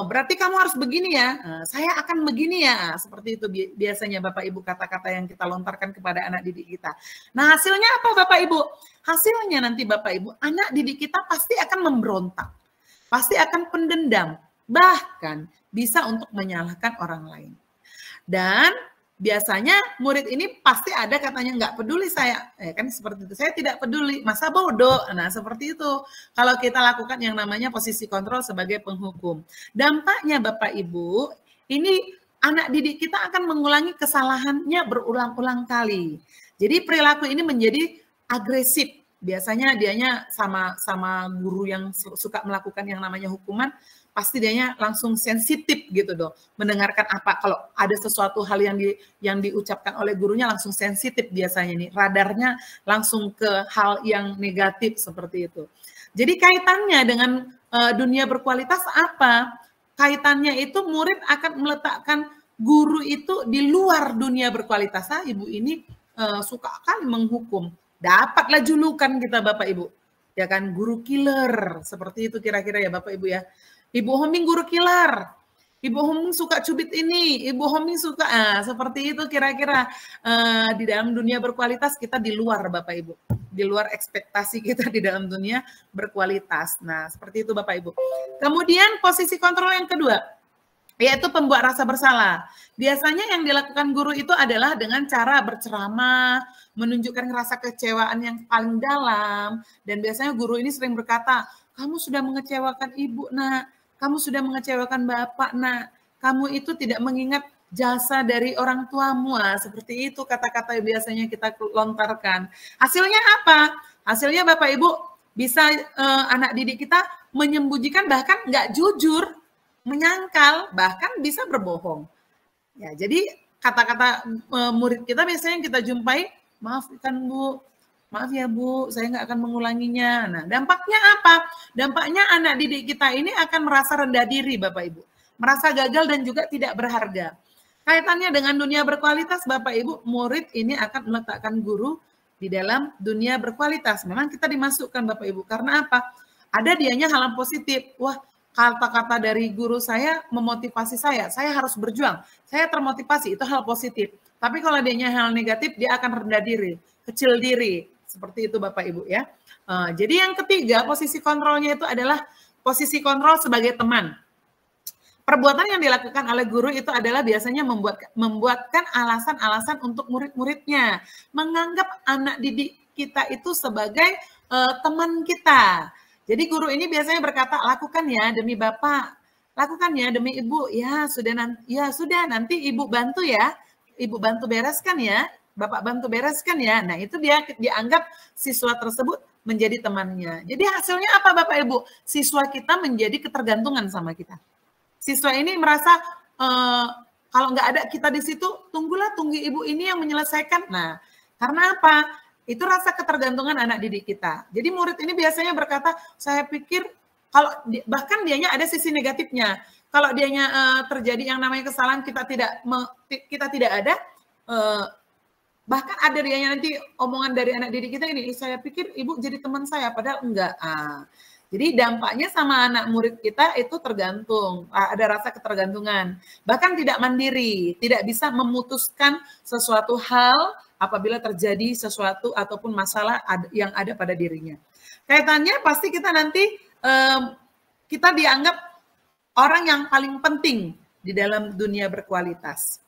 berarti kamu harus begini ya, saya akan begini ya. Seperti itu biasanya Bapak Ibu kata-kata yang kita lontarkan kepada anak didik kita. Nah hasilnya apa Bapak Ibu? Hasilnya nanti Bapak Ibu, anak didik kita pasti akan memberontak, pasti akan pendendam, bahkan bisa untuk menyalahkan orang lain. Dan biasanya murid ini pasti ada katanya nggak peduli saya, kan seperti itu. Saya tidak peduli, masa bodoh. Nah seperti itu. Kalau kita lakukan yang namanya posisi kontrol sebagai penghukum, dampaknya Bapak Ibu, ini anak didik kita akan mengulangi kesalahannya berulang-ulang kali. Jadi perilaku ini menjadi agresif. Biasanya dianya sama guru yang suka melakukan yang namanya hukuman, pasti dianya langsung sensitif gitu dong, mendengarkan apa. Kalau ada sesuatu hal yang diucapkan oleh gurunya langsung sensitif biasanya nih, radarnya langsung ke hal yang negatif seperti itu. Jadi kaitannya dengan dunia berkualitas apa? Kaitannya itu murid akan meletakkan guru itu di luar dunia berkualitas. Ibu ini suka kali menghukum. Dapatlah julukan kita Bapak Ibu. ya kan, guru killer, seperti itu kira-kira ya Bapak Ibu ya. Ibu Homing guru killer, Ibu Homing suka cubit ini, Ibu Homing suka, seperti itu kira-kira. Di dalam dunia berkualitas kita di luar Bapak Ibu, di luar ekspektasi kita di dalam dunia berkualitas. Nah, seperti itu Bapak Ibu. Kemudian posisi kontrol yang kedua, yaitu pembuat rasa bersalah. Biasanya yang dilakukan guru itu adalah dengan cara berceramah, menunjukkan rasa kecewaan yang paling dalam, dan biasanya guru ini sering berkata, kamu sudah mengecewakan ibu, nak, kamu sudah mengecewakan bapak, nak, kamu itu tidak mengingat jasa dari orang tuamu. Seperti itu kata-kata yang biasanya kita lontarkan. Hasilnya apa? Hasilnya Bapak Ibu bisa anak didik kita menyembunyikan, bahkan nggak jujur, menyangkal, bahkan bisa berbohong. Ya, jadi kata-kata murid kita biasanya kita jumpai, maaf kan Bu, maaf ya Bu, saya nggak akan mengulanginya. Nah, dampaknya apa? Dampaknya anak didik kita ini akan merasa rendah diri, Bapak Ibu. Merasa gagal dan juga tidak berharga. Kaitannya dengan dunia berkualitas, Bapak Ibu, murid ini akan meletakkan guru di dalam dunia berkualitas. Memang kita dimasukkan, Bapak Ibu. Karena apa? Ada dianya hal yang positif. Wah, kata-kata dari guru saya memotivasi saya harus berjuang. Saya termotivasi, itu hal positif. Tapi kalau dianya hal negatif, dia akan rendah diri, kecil diri. Seperti itu Bapak Ibu ya. Jadi yang ketiga, posisi kontrolnya itu adalah posisi kontrol sebagai teman. Perbuatan yang dilakukan oleh guru itu adalah biasanya membuatkan alasan-alasan untuk murid-muridnya. Menganggap anak didik kita itu sebagai teman kita. Jadi guru ini biasanya berkata, lakukan ya demi Bapak, lakukan ya demi Ibu, ya sudah nanti Ibu bantu ya, Ibu bantu bereskan ya, Bapak bantu bereskan ya. Nah, itu dia dianggap siswa tersebut menjadi temannya. Jadi hasilnya apa Bapak Ibu? Siswa kita menjadi ketergantungan sama kita. Siswa ini merasa kalau nggak ada kita di situ, tunggu Ibu ini yang menyelesaikan. Nah, karena apa? Itu rasa ketergantungan anak didik kita. Jadi murid ini biasanya berkata, saya pikir kalau bahkan dianya ada sisi negatifnya. Kalau dianya terjadi yang namanya kesalahan kita tidak ada, bahkan ada dianya nanti omongan dari anak didik kita ini, saya pikir Ibu jadi teman saya, padahal enggak. Jadi dampaknya sama anak murid kita itu tergantung, ada rasa ketergantungan. Bahkan tidak mandiri, tidak bisa memutuskan sesuatu hal apabila terjadi sesuatu ataupun masalah yang ada pada dirinya. Kaitannya pasti kita nanti, kita dianggap orang yang paling penting di dalam dunia berkualitas.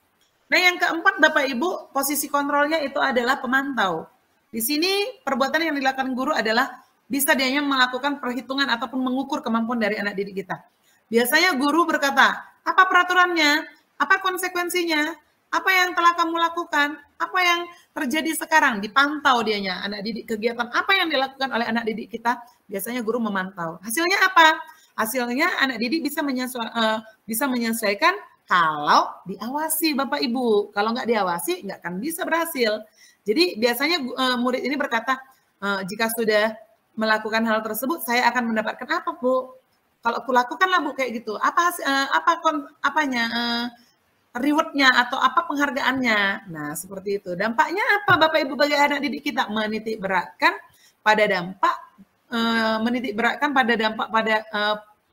Nah, yang keempat Bapak Ibu, posisi kontrolnya itu adalah pemantau. Di sini perbuatan yang dilakukan guru adalah bisa dianya melakukan perhitungan ataupun mengukur kemampuan dari anak didik kita. Biasanya guru berkata, apa peraturannya, apa konsekuensinya, apa yang telah kamu lakukan, apa yang terjadi sekarang, dipantau dianya, anak didik kegiatan apa yang dilakukan oleh anak didik kita, biasanya guru memantau. Hasilnya apa? Hasilnya anak didik bisa menyesuaikan kalau diawasi Bapak Ibu. Kalau nggak diawasi, nggak akan bisa berhasil. Jadi biasanya murid ini berkata, jika sudah melakukan hal tersebut, saya akan mendapatkan apa Bu? Kalau aku lakukanlah Bu kayak gitu, rewardnya atau apa penghargaannya. Nah, seperti itu. Dampaknya apa Bapak Ibu bagi anak didik kita? Menitik beratkan pada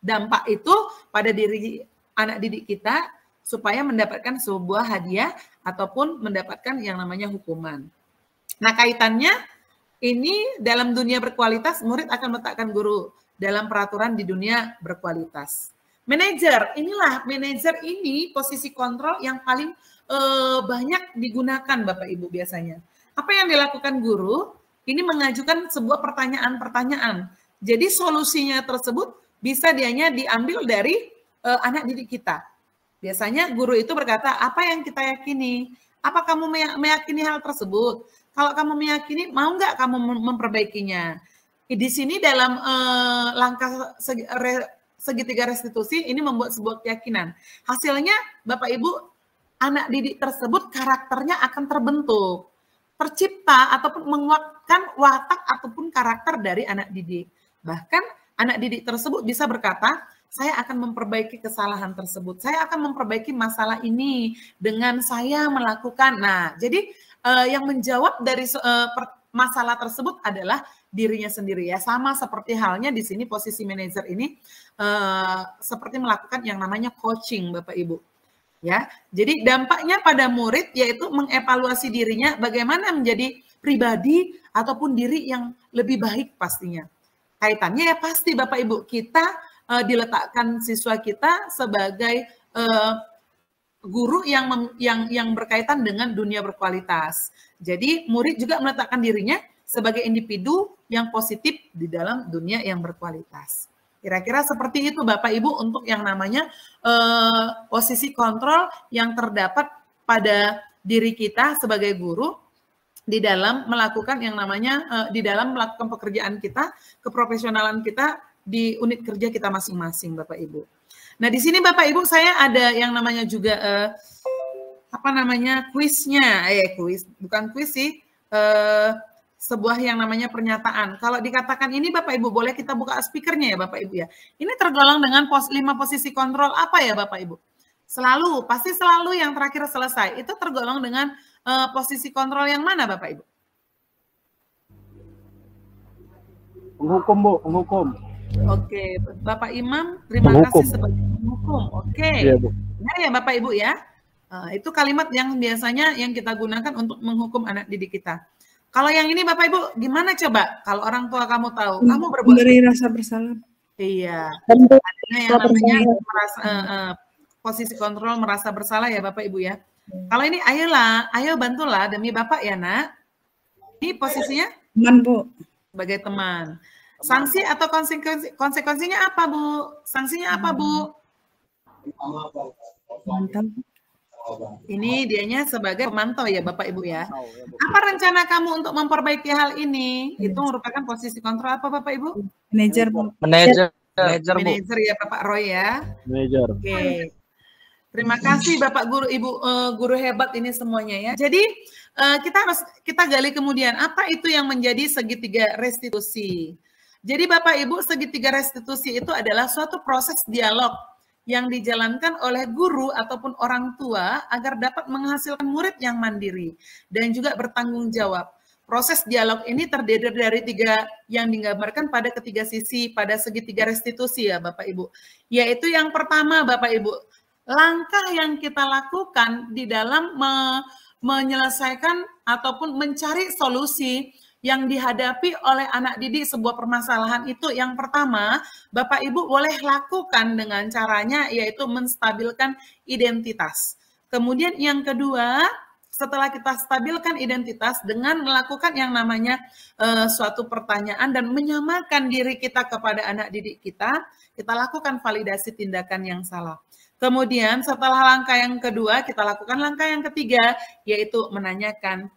dampak itu pada diri anak didik kita supaya mendapatkan sebuah hadiah ataupun mendapatkan yang namanya hukuman. Nah, kaitannya ini dalam dunia berkualitas, murid akan meletakkan guru dalam peraturan di dunia berkualitas. Manajer, manajer ini posisi kontrol yang paling banyak digunakan Bapak Ibu biasanya. Apa yang dilakukan guru? Ini mengajukan sebuah pertanyaan-pertanyaan. Jadi solusinya tersebut bisa diambil dari anak didik kita. Biasanya guru itu berkata, apa yang kita yakini? Apa kamu meyakini hal tersebut? Kalau kamu meyakini, mau nggak kamu memperbaikinya? Di sini dalam langkah segitiga restitusi ini membuat sebuah keyakinan. Hasilnya Bapak Ibu, anak didik tersebut karakternya akan terbentuk, tercipta ataupun menguatkan watak ataupun karakter dari anak didik. Bahkan anak didik tersebut bisa berkata, saya akan memperbaiki kesalahan tersebut, saya akan memperbaiki masalah ini dengan saya melakukan. Nah, jadi yang menjawab dari masalah tersebut adalah dirinya sendiri ya. Sama seperti halnya di sini posisi manajer ini seperti melakukan yang namanya coaching Bapak Ibu. Ya, jadi dampaknya pada murid yaitu mengevaluasi dirinya bagaimana menjadi pribadi ataupun diri yang lebih baik pastinya. Kaitannya ya pasti Bapak Ibu, kita diletakkan siswa kita sebagai guru yang berkaitan dengan dunia berkualitas. Jadi murid juga meletakkan dirinya sebagai individu yang positif di dalam dunia yang berkualitas. Kira-kira seperti itu Bapak Ibu untuk yang namanya posisi kontrol yang terdapat pada diri kita sebagai guru di dalam melakukan yang namanya di dalam melakukan pekerjaan kita, keprofesionalan kita di unit kerja kita masing-masing Bapak Ibu. Nah, di sini Bapak Ibu saya ada yang namanya juga kuisnya, kuis, bukan kuis sih, sebuah yang namanya pernyataan. Kalau dikatakan ini Bapak Ibu, boleh kita buka speakernya ya Bapak Ibu ya. Ini tergolong dengan 5 posisi kontrol apa ya Bapak Ibu? Pasti selalu yang terakhir selesai. Itu tergolong dengan posisi kontrol yang mana Bapak Ibu? Penghukum Bu, penghukum. Oke, Bapak Imam, terima kasih sebagai penghukum. Oke, iya, Bu. Benar ya Bapak Ibu ya. Itu kalimat yang biasanya yang kita gunakan untuk menghukum anak didik kita. Kalau yang ini Bapak Ibu, gimana coba? Kalau orang tua kamu tahu, kamu berbuat Memberi rasa bersalah. Iya. Adanya yang namanya posisi kontrol merasa bersalah ya Bapak Ibu ya. Kalau ini ayo bantulah demi Bapak ya Nak. Ini posisinya? Teman Bu. Sebagai teman. Sanksi atau konsekuensinya apa Bu? Sanksinya apa Bu? Mantap. Ini dianya sebagai pemantau ya Bapak Ibu ya. Apa rencana kamu untuk memperbaiki hal ini? Itu merupakan posisi kontrol apa Bapak Ibu? Manajer Bu. Manajer Bu. Manajer ya Bapak Roy ya. Manajer. Oke. Terima kasih Bapak Guru, Ibu guru hebat ini semuanya ya. Jadi kita gali kemudian apa itu yang menjadi segitiga restitusi. Jadi Bapak Ibu, segitiga restitusi itu adalah suatu proses dialog yang dijalankan oleh guru ataupun orang tua agar dapat menghasilkan murid yang mandiri dan juga bertanggung jawab. Proses dialog ini terdiri dari 3 yang digambarkan pada ketiga sisi pada segitiga restitusi ya Bapak Ibu. Yaitu yang pertama Bapak Ibu, langkah yang kita lakukan di dalam menyelesaikan ataupun mencari solusi yang dihadapi oleh anak didik sebuah permasalahan itu yang pertama, Bapak Ibu boleh lakukan dengan caranya yaitu menstabilkan identitas. Kemudian yang kedua, setelah kita stabilkan identitas dengan melakukan yang namanya suatu pertanyaan dan menyamakan diri kita kepada anak didik kita lakukan validasi tindakan yang salah. Kemudian setelah langkah yang kedua, kita lakukan langkah yang ketiga, yaitu menanyakan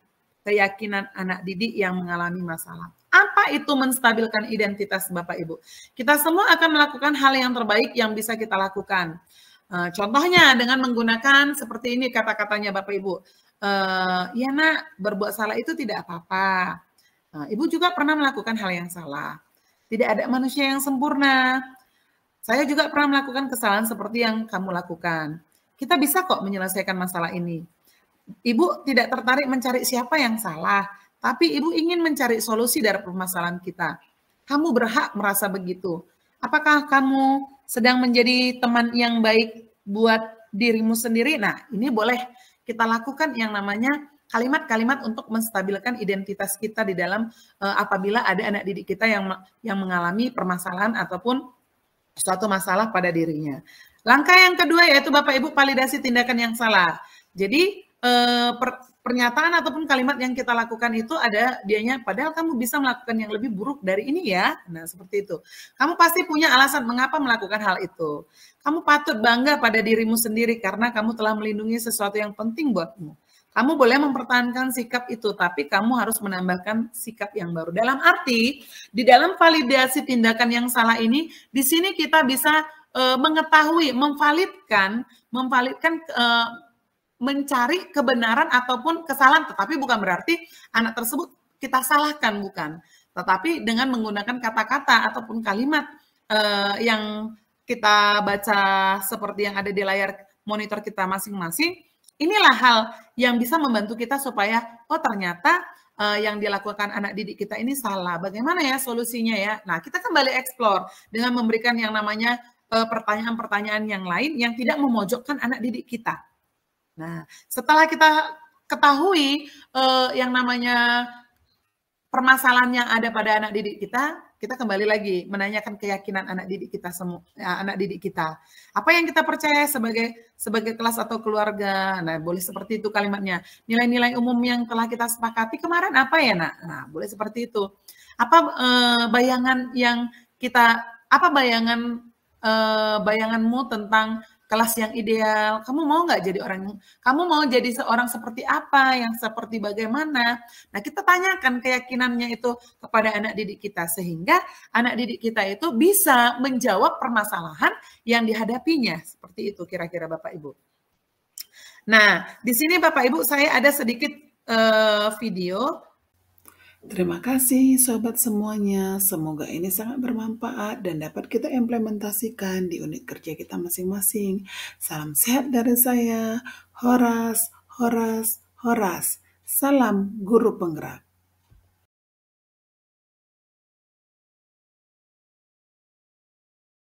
keyakinan anak didik yang mengalami masalah. Apa itu menstabilkan identitas Bapak Ibu? Kita semua akan melakukan hal yang terbaik yang bisa kita lakukan. Contohnya dengan menggunakan seperti ini kata-katanya Bapak Ibu. Ya Nak, berbuat salah itu tidak apa-apa. Ibu juga pernah melakukan hal yang salah. Tidak ada manusia yang sempurna. Saya juga pernah melakukan kesalahan seperti yang kamu lakukan. Kita bisa kok menyelesaikan masalah ini. Ibu tidak tertarik mencari siapa yang salah, tapi Ibu ingin mencari solusi dari permasalahan kita. Kamu berhak merasa begitu. Apakah kamu sedang menjadi teman yang baik buat dirimu sendiri? Nah, ini boleh kita lakukan yang namanya kalimat-kalimat untuk menstabilkan identitas kita di dalam apabila ada anak didik kita yang mengalami permasalahan ataupun suatu masalah pada dirinya. Langkah yang kedua yaitu Bapak Ibu validasi tindakan yang salah. Jadi pernyataan ataupun kalimat yang kita lakukan itu ada dianya padahal kamu bisa melakukan yang lebih buruk dari ini ya. Nah, seperti itu. Kamu pasti punya alasan mengapa melakukan hal itu. Kamu patut bangga pada dirimu sendiri karena kamu telah melindungi sesuatu yang penting buatmu. Kamu boleh mempertahankan sikap itu, tapi kamu harus menambahkan sikap yang baru. Dalam arti, di dalam validasi tindakan yang salah ini, di sini kita bisa mengetahui, memvalidkan mencari kebenaran ataupun kesalahan, tetapi bukan berarti anak tersebut kita salahkan, bukan. Tetapi dengan menggunakan kata-kata ataupun kalimat yang kita baca seperti yang ada di layar monitor kita masing-masing, Inilah hal yang bisa membantu kita supaya, oh ternyata yang dilakukan anak didik kita ini salah. Bagaimana ya solusinya ya? Nah, kita kembali explore dengan memberikan yang namanya pertanyaan-pertanyaan yang lain yang tidak memojokkan anak didik kita. Nah, setelah kita ketahui yang namanya permasalahan yang ada pada anak didik kita kembali lagi menanyakan keyakinan anak didik kita semua, anak didik kita. Apa yang kita percaya sebagai kelas atau keluarga? Nah, boleh seperti itu kalimatnya. Nilai-nilai umum yang telah kita sepakati kemarin apa ya, Nak? Nah, boleh seperti itu. Apa bayangan yang kita, apa bayanganmu tentang kelas yang ideal? Kamu mau nggak jadi orang? Kamu mau jadi seorang seperti apa? Yang seperti bagaimana? Nah, kita tanyakan keyakinannya itu kepada anak didik kita sehingga anak didik kita itu bisa menjawab permasalahan yang dihadapinya. Seperti itu kira-kira Bapak Ibu. Nah, di sini Bapak Ibu saya ada sedikit video. Terima kasih sobat semuanya, semoga ini sangat bermanfaat dan dapat kita implementasikan di unit kerja kita masing-masing. Salam sehat dari saya, Horas. Salam guru penggerak.